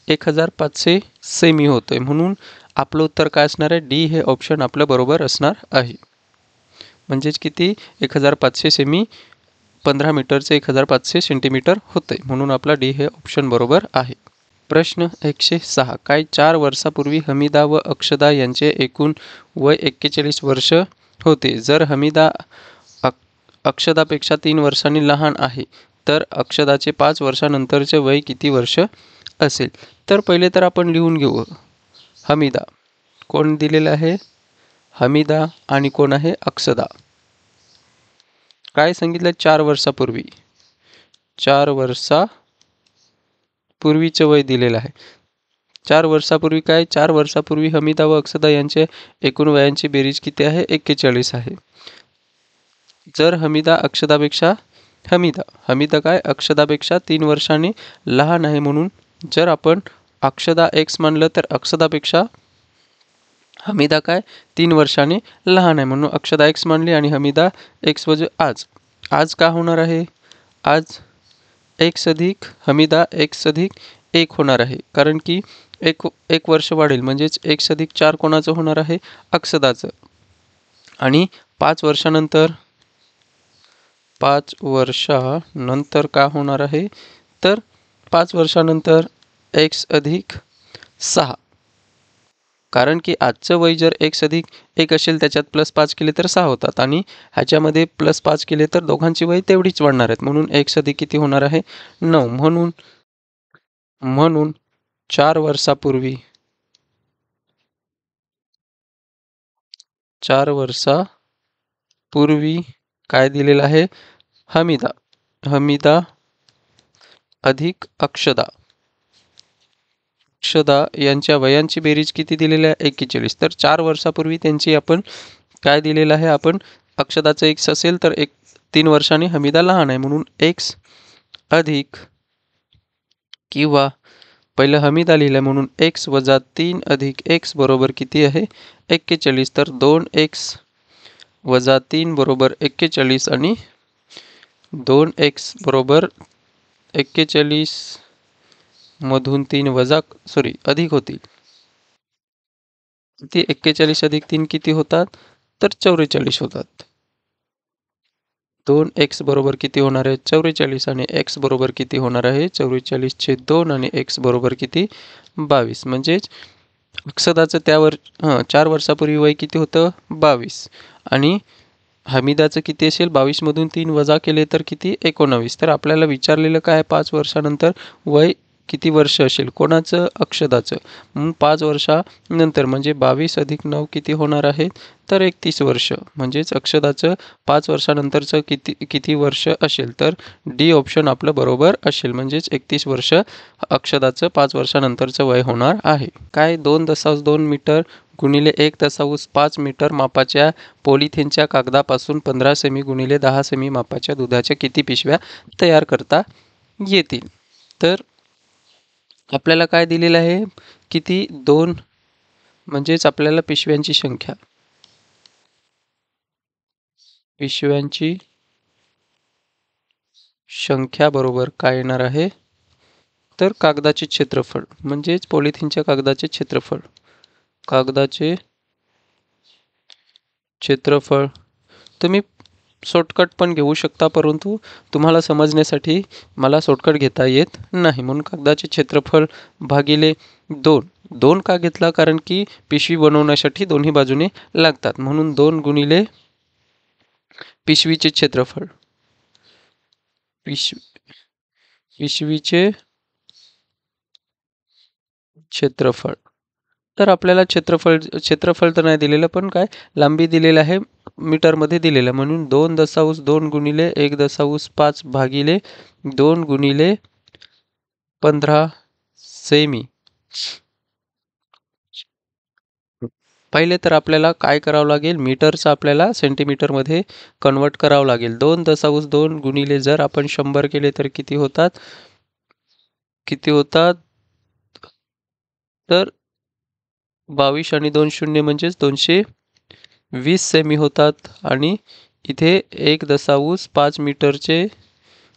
1500 सेमी होतोय. म्हणून आपलं उत्तर काय असणार आहे? डी हे ऑप्शन आपलं बरोबर असणार आहे. म्हणजेच किती? 1500 सेमी 15 मीटरचे 1500 सेंटीमीटर होते. म्हणून आपला डी हे ऑप्शन बरोबर आहे. प्रश्न 106. काय 4 वर्षापूर्वी हमीदा व अक्षदा यांचे एकूण वय 41 वर्ष होते. जर हमीदा अक्षदापेक्षा 3 वर्षांनी लहान आहे तर अक्षदाचे 5 वर्षानंतरचे वय किती वर्ष असेल? तर पहिले तर आपण लिहून घेऊ. हमीदा कोण दिलेलं आहे? हमीदा आणि कोण आहे? अक्षदा. काय सांगितलं? 4 वर्षापूर्वी. 4 वर्षापूर्वीचे वय दिलेलं आहे. 4 वर्षापूर्वी काय? 4 वर्षापूर्वी हमीदा व अक्षदा यांचे एकूण वयांची बेरीज किती आहे? 41 आहे. जर हमीदा काय अक्षदापेक्षा 3 वर्षांनी लहान आहे. म्हणून जर आपण अक्षदा x मानलं तर अक्षदापेक्षा हमीदा काय 3 वर्षांनी लहान आहे. म्हणून अक्षदा x मानली आणि हमीदा x वजा आज का होणार आहे? आज x अधिक हमीदा x अधिक 1 होणार आहे. कारण की एक वर्ष वाढेल. म्हणजेच x अधिक 4 कोणाचं होणार आहे? अक्षदाचं. आणि 5 वर्षानंतर का होणार आहे? तर 5 वर्षानंतर x अधिक 6. कारण की आजचं वय जर x अधिक 1 असेल त्याच्यात +5 केले तर 6 होतात आणि ह्याच्यामध्ये +5 केले तर दोघांची वय तेवढीच वाढणार आहेत. म्हणून x अधिक किती होणार आहे? 9. म्हणून 4 वर्षापूर्वी काय दिलेलं आहे? हमीदा अधिक अक्षदा यांच्या वयांची बेरीज किती दिलेली आहे? 41. तर 4 वर्षापूर्वी त्यांची आपण काय दिलेलं आहे? आपण अक्षदाचं x असेल तर 3 वर्षांनी हमीदा लहान आहे. म्हणून x अधिक किंवा पहिलं हमीदा लिहिलं म्हणून x वजा 3 अधिक x बरोबर किती आहे? 41. तर 2x वजा 3 बरोबर 41 आणि 2x बरोबर 41 मधून 3 अधिक होतील. ती 41 अधिक 3 किती होतात? तर 44 होतात. 2x बरोबर किती होणार आहे? 44 आणि x बरोबर किती होणार आहे? 44/2 आणि x बरोबर किती? 22. म्हणजेच अक्षदाचं 4 वर्षापूर्वी वय किती होतं? 22 आणि हमीदाचं किती असेल 22मधून 3 वजा केले तर किती 19. तर आपल्याला विचारलेलं काय 5 वर्षानंतर वय किती वर्ष असेल कोणाचं अक्षदाचं. मग 5 वर्षानंतर म्हणजे 22 अधिक 9 किती होणार आहे तर 31 वर्ष. म्हणजेच अक्षदाचं 5 वर्षानंतरचं किती वर्ष असेल तर डी ऑप्शन आपलं बरोबर असेल. म्हणजेच 31 वर्ष अक्षदाचं 5 वर्षानंतरचं वय होणार आहे. काय 2.2 मीटर गुणिले 1.5 मीटर मापाच्या पॉलिथिनच्या कागदापासून 15 सेमी गुणिले 10 सेमी मापाच्या दुधाच्या किती पिशव्या तयार करता येतील. तर आपल्याला काय दिलेलं आहे किती 2 म्हणजेच आपल्याला पिशव्यांची संख्या बरोबर काय येणार आहे तर कागदाचे क्षेत्रफळ म्हणजेच पॉलिथिनच्या कागदाचे क्षेत्रफळ तुम्ही शॉर्टकट पण घेऊ शकता, परंतु तुम्हाला समजण्यासाठी मला शॉर्टकट घेता येत नाही. म्हणून कागदाचे क्षेत्रफळ भागिले 2 का घेतला कारण की पिशवी बनवण्यासाठी दोन्ही बाजूने लागतात. म्हणून 2 गुणिले पिशवीचे क्षेत्रफळ पिशवीचे क्षेत्रफळ. तर आपल्याला क्षेत्रफळ तर नाही दिलेलं पण काय लांबी दिलेलं आहे मीटरमध्ये दिलेलं. म्हणून 2.2 गुणिले 1.5 भागिले 2 गुणिले 15 सेमी. पहिले तर आपल्याला काय करावं लागेल मीटरचं आपल्याला सेंटीमीटरमध्ये कन्वर्ट करावं लागेल. 2.2 गुणिले जर आपण 100 केले तर किती होतात तर 22 आणि 2 शून्य म्हणजेच 220 सेमी होतात. आणि इथे 1.5 मीटरचे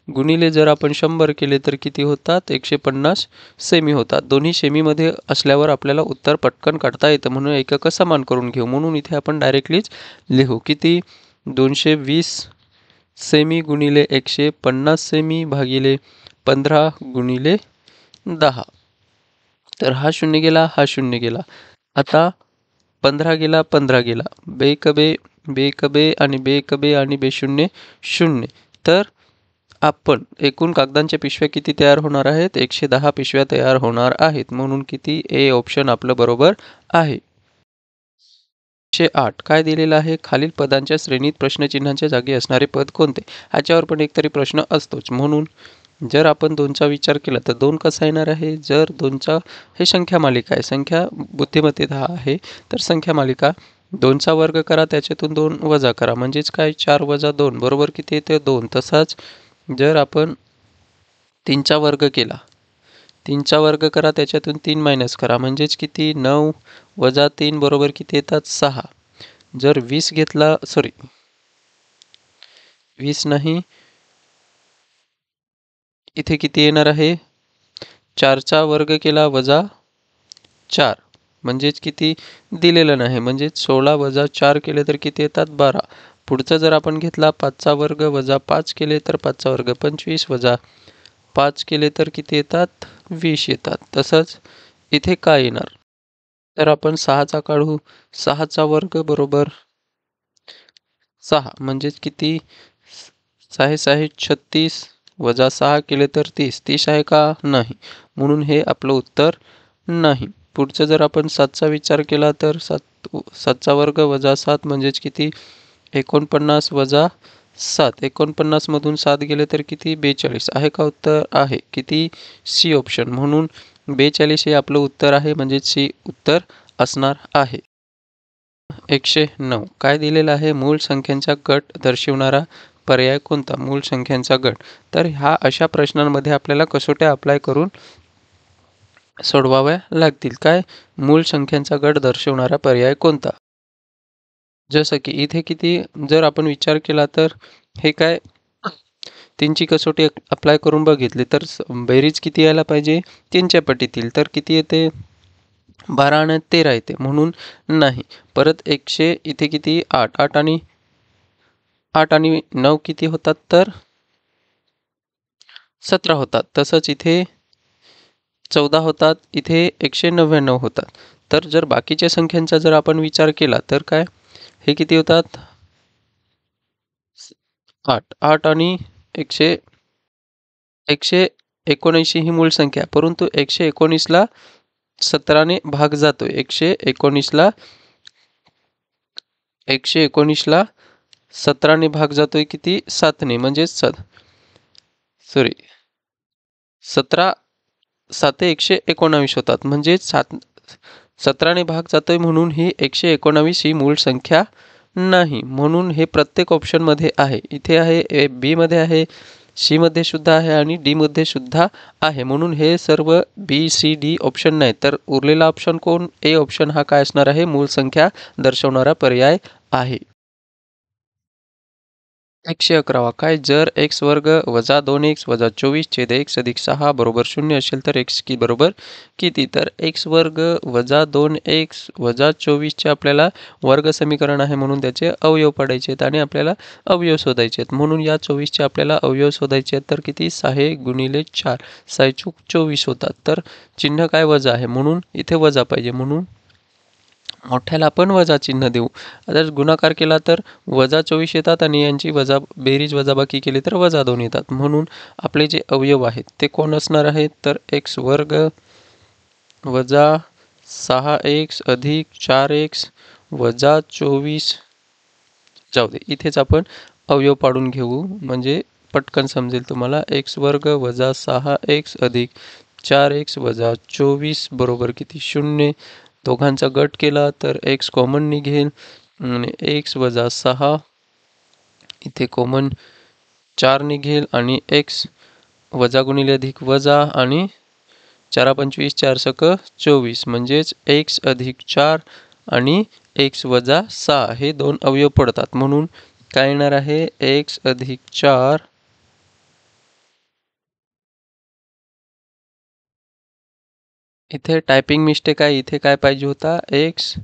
गुणिले जर आपण 100 केले तर किती होतात 150 सेमी होतात. दोन्ही सेमीमध्ये असल्यावर आपल्याला उत्तर पटकन काढता येतं, म्हणून एकक समान करून घेऊ. म्हणून इथे आपण डायरेक्टलीच लिहू किती 220 सेमी गुणिले 150 सेमी भागिले 15 गुणिले 10. तर हा 0 गेला, हा 0 गेला. आता 15 गेला, 15 गेला. बेकबे आणि बेकबे आणि बे 0. तर आपण एकूण कागदांच्या पिशव्या किती तयार होणार आहेत 110 पिशव्या तयार होणार आहेत. म्हणून किती ए ऑप्शन आपलं बरोबर आहे. 108 काय दिलेलं आहे खालील पदांच्या श्रेणीत प्रश्नचिन्हांच्या जागी असणारे पद कोणते. ह्याच्यावर पण एकतरी प्रश्न असतोच. म्हणून जर आपण 2चा विचार केला तर 2 कसा येणार आहे. जर 2चा हे संख्या मालिका आहे, संख्या बुद्धिमत्तेत आहे तर संख्या मालिका 2चा वर्ग करा त्याच्यातून 2 वजा करा म्हणजेच काय 4 वजा 2 बरोबर किती येते 2. तसाच जर आपण 3चा वर्ग केला 3चा वर्ग करा त्याच्यातून 3 मायनस करा म्हणजेच किती 9 वजा 3 बरोबर किती येतात 6. जर 20 घेतला 20 नाही इथे किती येणार आहे 4चा वर्ग केला वजा 4 म्हणजेच किती दिलेलं नाही म्हणजेच 16 वजा 4 केले तर किती येतात 12. पुढचा जर आपण घेतला 5चा वर्ग वजा 5 केले तर 5चा वर्ग 25 वजा 5 केले तर किती येतात 20 येतात. तसंच इथे काय येणार तर आपण 6चा काढू 6चा वर्ग बरोबर 6 म्हणजेच किती 6 36 वजा 6 केले तर 30 आहे का नाही, म्हणून हे आपलं उत्तर नाही. पुढचं जर आपण 7चा विचार केला तर 7चा वर्ग वजा 7 म्हणजेच किती 49 वजा 7 49 मधून 7 गेले तर किती 42 आहे का उत्तर आहे. किती सी ऑप्शन. म्हणून 42 हे आपलं उत्तर आहे म्हणजेच सी उत्तर असणार आहे. 109 काय दिलेलं आहे मूळ संख्यांचा गट दर्शवणारा पर्याय कोणता. मूळ संख्यांचा गट. तर ह्या अशा प्रश्नांमध्ये आपल्याला कसोट्या अप्लाय करून सोडवाव्या लागतील. काय मूळ संख्यांचा गट दर्शवणारा पर्याय कोणता. जसं की इथे किती जर आपण विचार केला तर हे काय 3ची कसोटी अप्लाय करून बघितली तर बेरीज किती यायला पाहिजे 3च्या पटीतील तर किती येते 12 आणि 13 येते म्हणून नाही. परत 100 इथे किती 8 आणि 9 किती होतात तर 17 होतात. तसंच इथे 14 होतात, इथे 199 होतात. तर जर बाकीच्या संख्यांचा जर आपण विचार केला तर काय हे किती होतात 8 8 आणि 179 ही मूळ संख्या, परंतु 119ला 17ने भाग जातोय. 119ला 17ने भाग जातोय किती? 7ने, म्हणजे सॉरी 17 7 119 होतात, म्हणजे 17ने भाग जातोय, म्हणून ही 119 ही मूळ संख्या नाही. म्हणून हे प्रत्येक ऑप्शनमध्ये आहे. इथे आहे, बी मध्ये आहे, सी मध्ये सुद्धा आहे आणि डी मध्ये सुद्धा आहे. म्हणून हे सर्व बी सी डी ऑप्शन नाही. तर उरलेला ऑप्शन कोण? ए ऑप्शन हा काय असणार आहे? मूळ संख्या दर्शवणारा पर्याय आहे. 111 काय? जर x वर्ग वजा 2x वजा 24 छेद x अधिक 6 बरोबर 0 असेल तर x की बरोबर किती? तर x वर्ग वजा 2x वजा 24 चे आपल्याला वर्ग समीकरण आहे, म्हणून त्याचे अवयव पाडायचे आहेत आणि आपल्याला अवयव शोधायचे आहेत. म्हणून या 24 चे आपल्याला अवयव शोधायचे आहेत. तर किती? 6 गुणिले 4 6 चूक 24 होतात. तर चिन्ह काय? वजा आहे, म्हणून इथे वजा पाहिजे. म्हणून मोठ्याला आपण वजा चिन्ह देऊ. जर गुणाकार केला तर वजा 24 येतात आणि यांची बेरीज वजाबाकी केली तर वजा 2 येतात. म्हणून आपले जे अवयव आहेत ते कोण असणार आहेत? तर x वर्ग वजा 6x अधिक 4x वजा 24. जाऊ दे, इथेच आपण अवयव पाडून घेऊ, म्हणजे पटकन समजेल तुम्हाला. x वर्ग वजा 6x अधिक 4x वजा 24 बरोबर किती? 0. दोघांचा गट केला तर x कॉमन निघेल आणि x वजा 6 इथे कॉमन 4 निघेल आणि x वजा गुणिले अधिक वजा आणि 4 25 4 सक 24, म्हणजेच x अधिक 4 आणि x वजा 6 हे दोन अवयव पडतात. म्हणून काय येणार आहे? x अधिक 4 इथे टायपिंग मिस्टेक आहे. इथे काय पाहिजे होता? x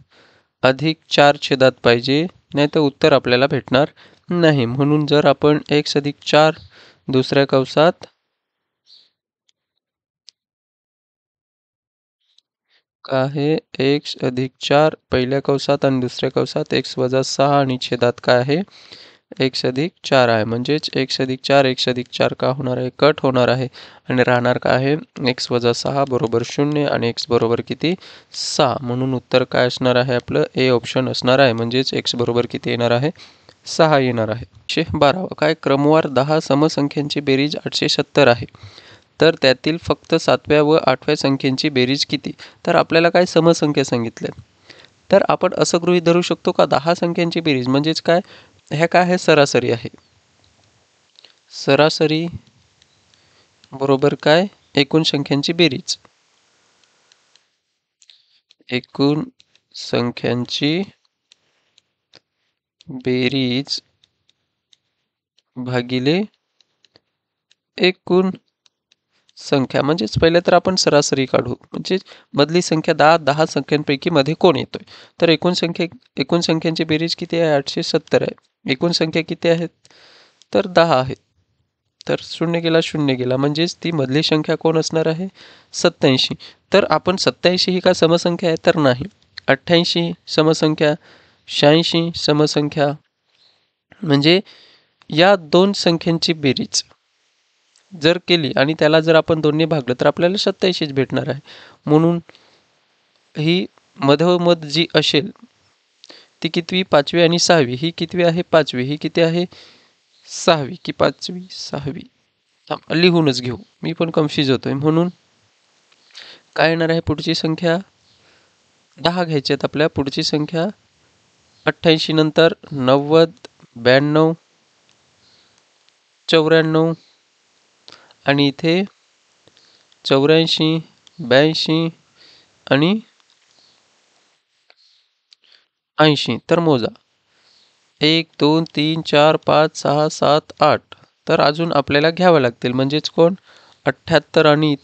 अधिक 4 छेदात पाहिजे, नाही तर उत्तर आपल्याला भेटणार नाही. म्हणून जर आपण x अधिक 4 दुसऱ्या कंसात का आहे? x अधिक 4 पहिल्या कंसात आणि दुसऱ्या कंसात x वजा 6 आणि छेदात काय आहे? x अधिक 4 आहे. म्हणजेच x अधिक 4 का होणार आहे? कट होणार आहे आणि राहणार काय आहे? x वजा 6 बरोबर 0 आणि x बरोबर किती? 6. म्हणून उत्तर काय असणार आहे? आपलं ए ऑप्शन असणार आहे. म्हणजेच x बरोबर किती येणार आहे? 6 येणार आहे. 112 काय? क्रमवार 10 समसंख्यांची बेरीज 870 आहे. तर त्यातील फक्त 7व्या व 8व्या संख्येची बेरीज किती? तर आपल्याला काय समसंख्या सांगितल्या, तर आपण असं गृहीत धरू शकतो का 10 संख्यांची बेरीज म्हणजेच काय? ह्या काय आहे? सरासरी आहे. सरासरी बरोबर काय? एकूण संख्यांची बेरीज. एकूण संख्यांची बेरीज भागिले एकूण संख्या. म्हणजेच पहिले तर आपण सरासरी काढू, म्हणजे मधली संख्या 10 संख्यांपैकी मध्ये कोण येतोय. तर एकूण संख्यांची बेरीज किती आहे? 870 आहे. एकूण संख्या किती आहेत? तर 10 आहेत. तर 0 गेला, म्हणजेच ती मधली संख्या कोण असणार आहे? 87. तर आपण 87 ही का समसंख्या आहे? तर नाही. 88 समसंख्या, 86 समसंख्या, म्हणजे या दोन संख्यांची बेरीज जर केली आणि त्याला जर आपण 2ने भागलं तर आपल्याला 87च भेटणार आहे. म्हणून ही मधोमध जी असेल ती कितवी? 5वी आणि 6वी. ही कितवी आहे? 5वी. ही किती आहे? 6वी की 5वी? 6वी. लिहूनच घेऊ, मी पण कन्फ्यूज होतोय. म्हणून काय येणार आहे? पुढची संख्या 10 घ्यायची आहेत आपल्या. पुढची संख्या 88 नंतर 90, 92, 94 आणि इथे 84, 82 आणि 80. तर मोजा 1 2 3 4 5 6 7 8. तर अजून आपल्याला घ्यावं लागतील, म्हणजेच कोण? 78 आणि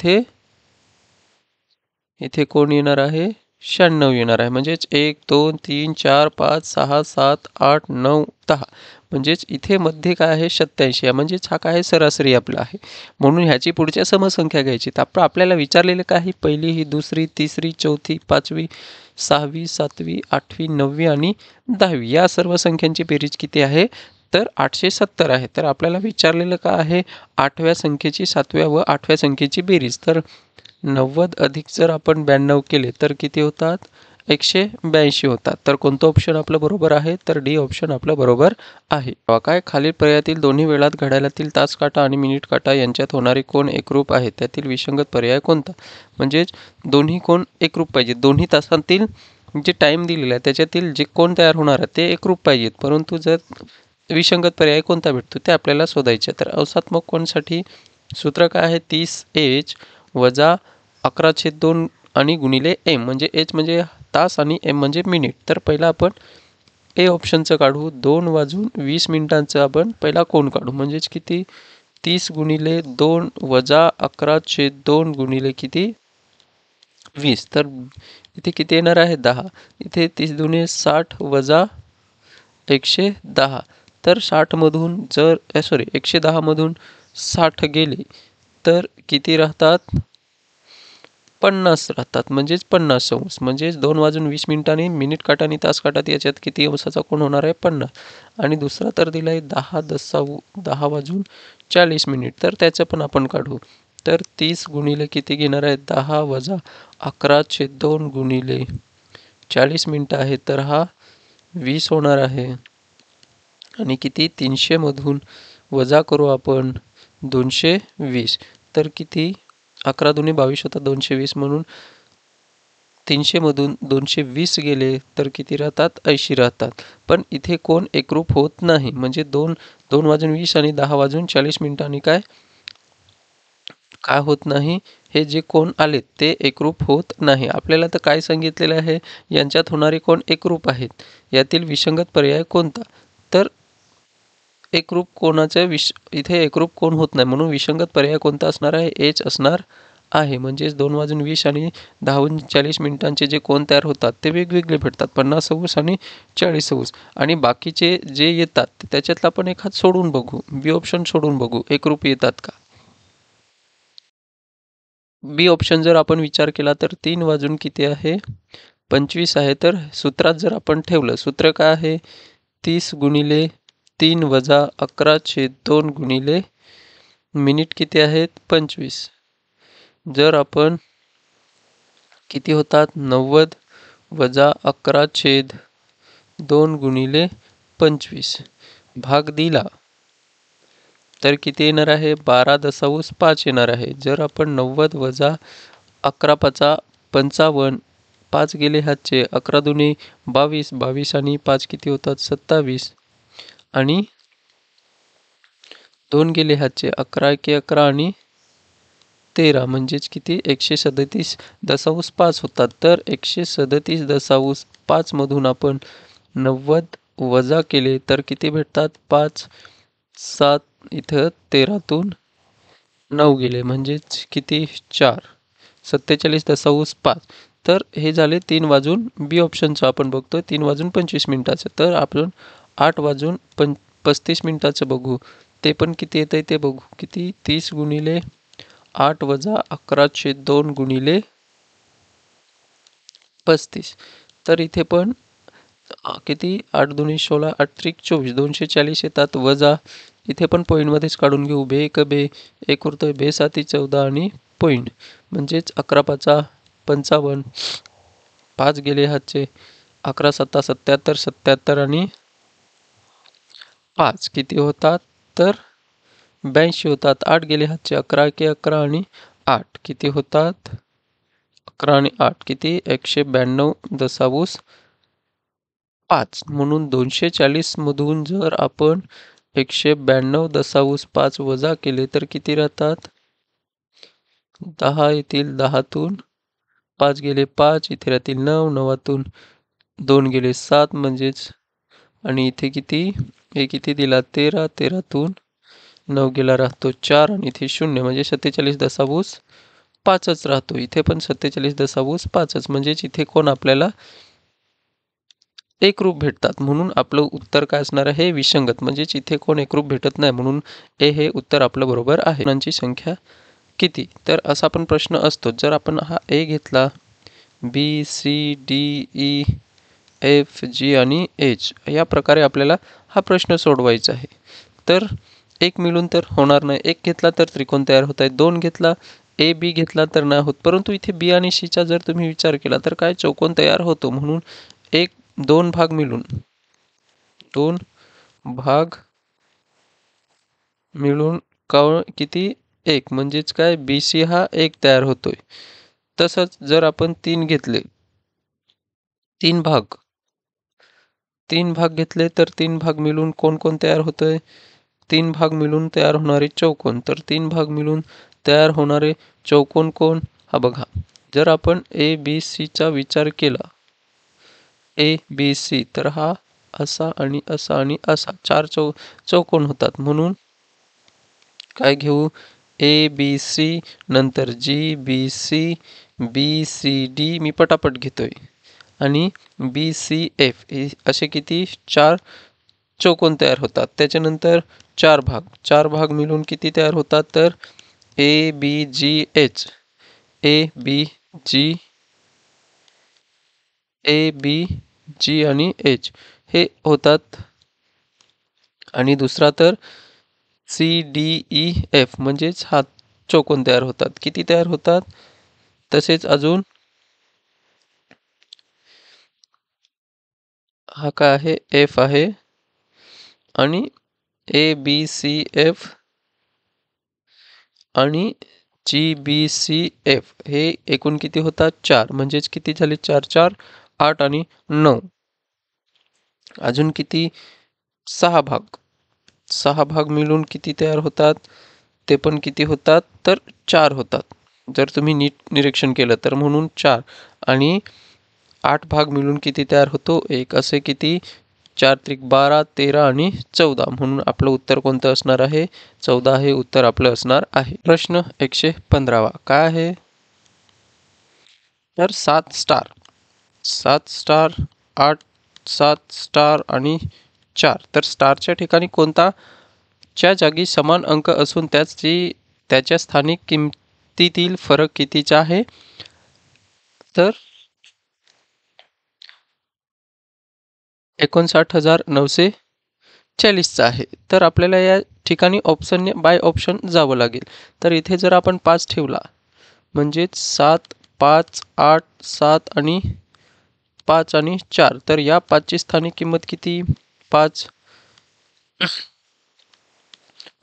इथे कोण येणार आहे? 96 येणार आहे. म्हणजेच 1 2 3 4 5 6 7 8 9 10. म्हणजेच इथे मध्ये काय आहे? 87 आहे. म्हणजेच हा काय आहे? सरासरी आपला आहे. म्हणून ह्याची पुढच्या समसंख्या घ्यायची. तर आपल्याला विचारलेलं काय आहे? पहिली, ही दुसरी, तिसरी, चौथी, 5वी, 6वी, 7वी, 8वी, 9वी आणि 10वी या सर्व संख्यांची बेरीज किती आहे? तर 870 आहे. तर आपल्याला विचारलेलं का आहे 8व्या संख्येची 7व्या व 8व्या संख्येची बेरीज. तर 90 अधिक जर आपण 92 केले तर किती होतात 182 होतात. तर कोणतं ऑप्शन आपलं बरोबर आहे तर डी ऑप्शन आपलं बरोबर आहे. काय खालील पर्यायातील दोन्ही वेळात घड्याळातील तास काटा आणि मिनिट काटा यांच्यात होणारे कोण एकरूप आहे त्यातील विसंगत पर्याय कोणता. म्हणजेच दोन्ही कोण एकरूप पाहिजेत. दोन्ही तासांतील जे टाईम दिलेला आहे त्याच्यातील जे कोण तयार होणार आहे ते एकरूप पाहिजेत. परंतु जर विसंगत पर्याय कोणता भेटतो ते आपल्याला शोधायचे. तर अवसात्मक कोणसाठी सूत्र काय आहे 30H वजा 11/2 आणि गुणिले एम. म्हणजे एच म्हणजे तास आणि एम म्हणजे मिनिट. तर पहिला आपण ए ऑप्शनचं काढू. 2 वाजून 20 मिनिटांचं आपण पहिला कोण काढू. म्हणजेच किती 30 गुणिले 2 वजा 11/2 गुणिले किती 20. तर इथे किती येणार आहे 10. इथे 30 दुणे 60 वजा 110. तर 60मधून जर 110मधून 60 गेले तर किती राहतात 50 राहतात. म्हणजेच 50 अंश. म्हणजेच 2 वाजून 20 मिनिटांनी मिनिट काटा आणि तास काटात याच्यात किती अंशाचा कोण होणार आहे 50. आणि दुसरा तर दिला आहे 10 वाजून 40 मिनिट. तर त्याचं पण आपण काढू. तर 30 गुणिले किती घेणार आहे 10 वजा 11/2 गुणिले 40 मिनिटं आहे तर हा 20 होणार आहे. आणि किती 300मधून वजा करू आपण 220. तर किती 11 दुणे 22 होता 220 म्हणून 300मधून 220 गेले तर किती राहतात 80 राहतात. पण इथे कोण एकरूप होत नाही. म्हणजे 2 वाजून 20 आणि 10 वाजून 40 मिनिटांनी काय होत नाही हे जे कोण आलेत ते एकरूप होत नाही. आपल्याला तर काय सांगितलेलं आहे यांच्यात होणारे कोण एकरूप आहेत. यातील विसंगत पर्याय कोणता. तर एकरूप कोणाचे इथे एकरूप कोण होत नाही म्हणून विसंगत पर्याय कोणता असणार आहे एच असणार आहे. म्हणजेच 2 वाजून 20 आणि 10 वाजून 40 मिनिटांचे जे कोण तयार होतात ते वेगवेगळे भेटतात 50 अंश आणि 40 अंश. आणि बाकीचे जे येतात त्याच्यातला आपण एखाद सोडून बघू. बी ऑप्शन सोडून बघू एकरूप येतात का. बी ऑप्शन जर आपण विचार केला तर 3 वाजून किती आहे 25 आहे. तर सूत्रात जर आपण ठेवलं सूत्र काय आहे 30 गुणिले 3 वजा 11/2 गुणिले मिनिट किती आहेत 25. जर आपण किती होतात 90 वजा 11/2 गुणिले 25 भाग दिला तर किती येणार आहे 12.5 येणार आहे. जर आपण 90 वजा 11×5 = 55 5 गेले हातचे 11 दुणे 22 22 आणि 5 किती होतात 27 आणि 2 गेले हातचे 11 × 11 आणि 13 म्हणजेच किती 137.5 होतात. तर 137.5 मधून आपण 90 वजा केले तर किती भेटतात 5 7 इथं 13तून 9 गेले म्हणजेच किती 4 47.5. तर हे झाले 3 वाजून बी ऑप्शनचं आपण बघतो 3 वाजून 25 मिनिटाचं. तर आपण 8 वाजून 35 मिनिटाचं बघू. ते पण किती येतं ते बघू. किती 30 गुणिले 8 वजा 11/2 गुणिले 35. तर इथे पण किती 8 दुणे 16 8 त्रिक 24 240 येतात वजा इथे पण पॉईंटमध्येच काढून घेऊ. बे एक बे एक उरतोय बे 7 14 आणि पॉईंट म्हणजेच 11×5 = 55 5 गेले हातचे 11×7 = 77 77 आणि 5 किती होतात तर 82 होतात. 8 गेले हातचे 11 × 11 आणि 8 किती होतात 11 आणि 8 किती 192.5 म्हणून 240 मधून जर आपण 192.5 वजा केले तर किती राहतात 10 येतील 10तून 5 गेले 5 इथे राहतील 9 9तून 2 गेले 7 म्हणजेच आणि इथे किती हे किती दिला 13 13तून 9 गेला राहतो 4 आणि इथे 0 म्हणजे 47.5च राहतो. इथे पण 47.5च म्हणजेच इथे कोण आपल्याला एकरूप भेटतात म्हणून आपलं उत्तर काय असणार आहे विसंगत. म्हणजेच इथे कोण एकरूप भेटत नाही म्हणून ए हे उत्तर आपलं बरोबर आहे. कोणांची संख्या किती. तर असा पण प्रश्न असतो. जर आपण हा ए घेतला B C D E F G आणि H या प्रकारे आपल्याला हा प्रश्न सोडवायचा आहे। तर एक मिळून तर होणार नाही, एक घेतला तर त्रिकोण तयार होत आहे, दोन घेतला ए बी घेतला तर नाही होत, परंतु इथे बी आणि सीचा जर तुम्ही विचार केला तर काय चौकोन तयार होतो। म्हणून एक दोन भाग मिळून का किती एक म्हणजेच काय बी सी हा एक तयार होतोय। तसंच जर आपण तीन घेतले, तीन भाग घेतले तर तीन भाग मिळून कोण तयार होतोय, तीन भाग मिळून तयार होणारे चौकोन। तर तीन भाग मिळून तयार होणारे चौकोन कोण, हा बघा जर आपण ए बी सीचा विचार केला, ए बी सी तर हा असा आणि असा आणि असा चार चौकोन होतात। म्हणून काय घेऊ, ए बी सी नंतर G B C B C D मी पटापट घेतोय आणि बी सी एफ असे किती चार चौकोन तयार होतात। त्याच्यानंतर चार भाग मिळून किती तयार होतात, तर A B G H A B जी आणि एच हे होतात। आणि दुसरा तर सी डी ई एफ म्हणजेच हा चौकोन तयार होतात। किती तयार होतात, तसेच अजून हा काय आहे एफ आहे आणि ए बी सी एफ आणि जी बी सी एफ हे एकूण किती होतात चार, म्हणजेच किती झाले चार चार 8 आणि 9, अजून किती सहा भाग मिळून किती तयार होतात, ते पण किती होतात तर चार होतात जर तुम्ही नीट निरीक्षण केलं तर। म्हणून चार आणि 8 भाग मिळून किती तयार होतो एक, असे किती 4 त्रिक 12 13 आणि 14, म्हणून आपलं उत्तर कोणतं असणार आहे 14 हे उत्तर आपलं असणार आहे। प्रश्न 115 काय आहे, तर 7 स्टार 8 7 स्टार आणि 4, तर स्टारच्या ठिकाणी कोणता च्या जागी समान अंक असून त्याच्या स्थानिक किमतीतील फरक कितीचा आहे, तर 59,940 चा आहे। तर आपल्याला या ठिकाणी ऑप्शनने बाय ऑप्शन जावं लागेल। तर इथे जर आपण 5 ठेवला म्हणजेच 7 5 8 7 आणि 5 आणि 4, तर या 5ची स्थानिक किंमत किती 5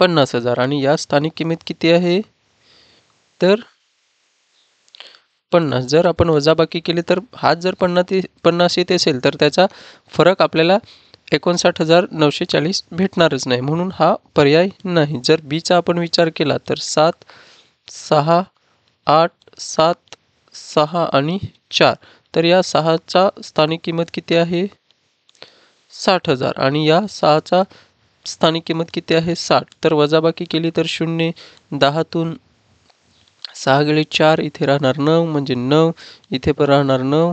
50,000 आणि या स्थानिक किंमत किती आहे तर 50। जर आपण वजाबाकी केली तर हाच जर 50 येत असेल तर त्याचा फरक आपल्याला 59,940 भेटणारच नाही, म्हणून हा पर्याय नाही। जर बीचा आपण विचार केला तर 7 6 8 7 6 आणि 4, तर या 6चा स्थानिक किंमत किती आहे 60,000 आणि या 6चा स्थानिक किंमत किती आहे 60, तर वजाबाकी केली तर 0 10तून 6 गेले 4, इथे राहणार 9 म्हणजे 9, इथे पण राहणार 9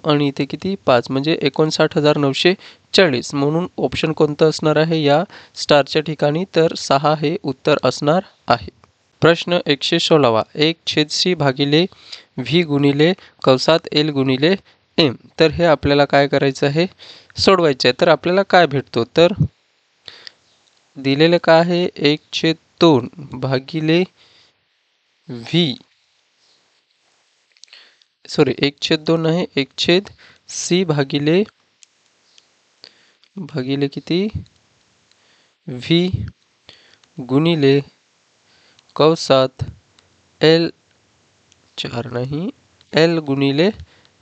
आणि इथे किती 5 म्हणजे 59,940, म्हणून ऑप्शन कोणतं असणार आहे या स्टारच्या ठिकाणी, तर 6 हे उत्तर असणार आहे। प्रश्न 116 1/c भागिले व्ही गुणिले कंसात एल गुणिले एम, तर हे आपल्याला काय करायचं आहे सोडवायचं आहे। तर आपल्याला काय भेटतो, तर दिलेलं काय आहे 1/2 भागिले व्ही 1/2 आहे 1/c भागिले किती व्ही गुणिले कंसात एल 4 नाही एल गुणिले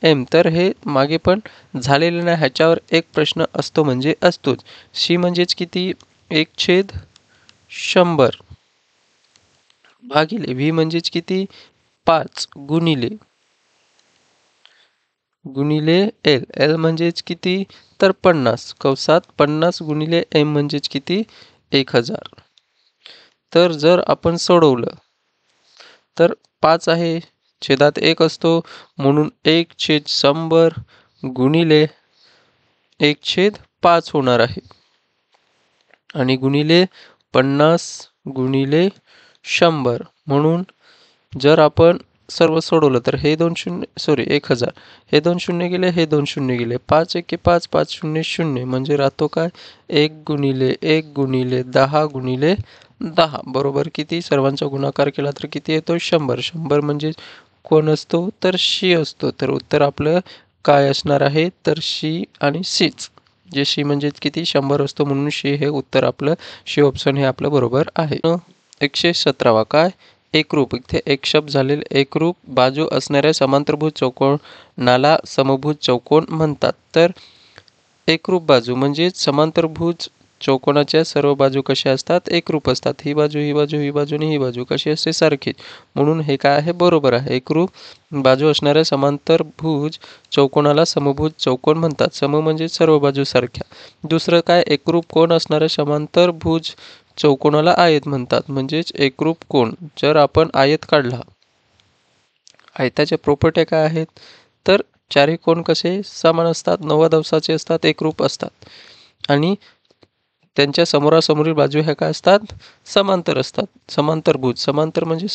एम, तर हे मागे पण झालेलं नाही, ह्याच्यावर एक प्रश्न असतो म्हणजे असतोच। सी म्हणजेच किती 1/100 भागिले व्ही म्हणजेच किती 5 गुणिले एल म्हणजेच किती तर 50 कंसात 50 गुणिले एम म्हणजेच किती 1000। तर जर आपण सोडवलं तर 5 आहे छेदात 1 असतो, म्हणून 1/100 गुणिले 1/5 होणार आहे आणि गुणिले 50 गुणिले 100, म्हणून जर आपण सर्व सोडवलं तर हे 1000, हे 2 शून्य गेले, हे 2 शून्य गेले, 5 एके 5, 5 शून्य 0 म्हणजे राहतो काय 1 गुणिले 1 गुणिले 10 गुणिले 10 बरोबर किती? सर्वांचा गुणाकार केला तर किती येतो? 100. 100 म्हणजे कोण असतो? तर शी असतो. तर उत्तर आपलं काय असणार आहे? तर शी आणि सीच. जे शी म्हणजे किती? 100 असतो म्हणून शी हे उत्तर आपलं शी ऑप्शन हे आपलं बरोबर आहे. 117वा काय? एकरूप. इथे एकशब्द झालेले एकरूप बाजू असणाऱ्या समांतरभुज चौकोनाला समभुज चौकोन म्हणतात. तर एकरूप बाजू म्हणजे समांतरभुज चौकोनाच्या सर्व बाजू कशा असतात? एकरूप असतात. ही बाजू, ही बाजू, ही बाजू आणि ही बाजू कशी असते? सारखीच. म्हणून हे काय आहे? बरोबर आहे. एकरूप बाजू असणाऱ्या समांतरभुज चौकोनाला समभुज चौकोन म्हणतात. सम म्हणजे सर्व बाजू सारख्या. दुसरं काय? एकरूप कोन असणाऱ्या समांतरभुज चौकोनाला आयत म्हणतात. म्हणजेच एकरूप कोन. जर आपण आयत काढला, आयताच्या प्रॉपर्ट्या काय आहेत? तर चारही कोन कसे समान असतात, 90 अंशाचे असतात, एकरूप असतात आणि त्यांच्या समोरासमोरील बाजू ह्या काय असतात? समांतर असतात. समांतरभुज. समांतर म्हणजे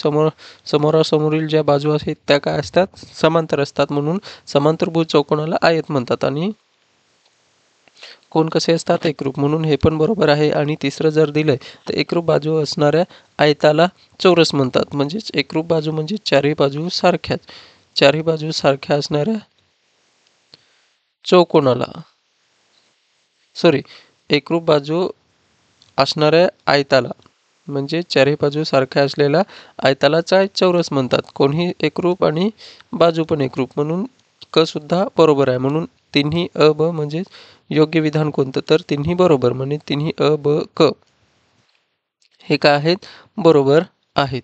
समोरासमोरील ज्या बाजू आहेत त्या काय असतात? समांतर असतात. म्हणून समांतरभुज चौकोनाला आयत म्हणतात आणि कोण कसे असतात? एकरूप. म्हणून हे पण बरोबर आहे. आणि तिसरं जर दिलंय तर एकरूप बाजू असणाऱ्या आयताला चौरस म्हणतात. म्हणजेच एकरूप बाजू म्हणजे चारही बाजू सारख्याच. चारही बाजू सारख्या असणाऱ्या चौकोनाला एकरूप बाजू असणाऱ्या आयताला म्हणजे चारही बाजू सारख्या असलेल्या आयताला चौरस म्हणतात. कोणही एकरूप आणि बाजू पण एकरूप. म्हणून क सुद्धा बरोबर आहे. म्हणून तिन्ही अ ब म्हणजे योग्य विधान कोणतं? तर तिन्ही बरोबर. म्हणजे तिन्ही अ ब क हे काय आहेत? बरोबर आहेत.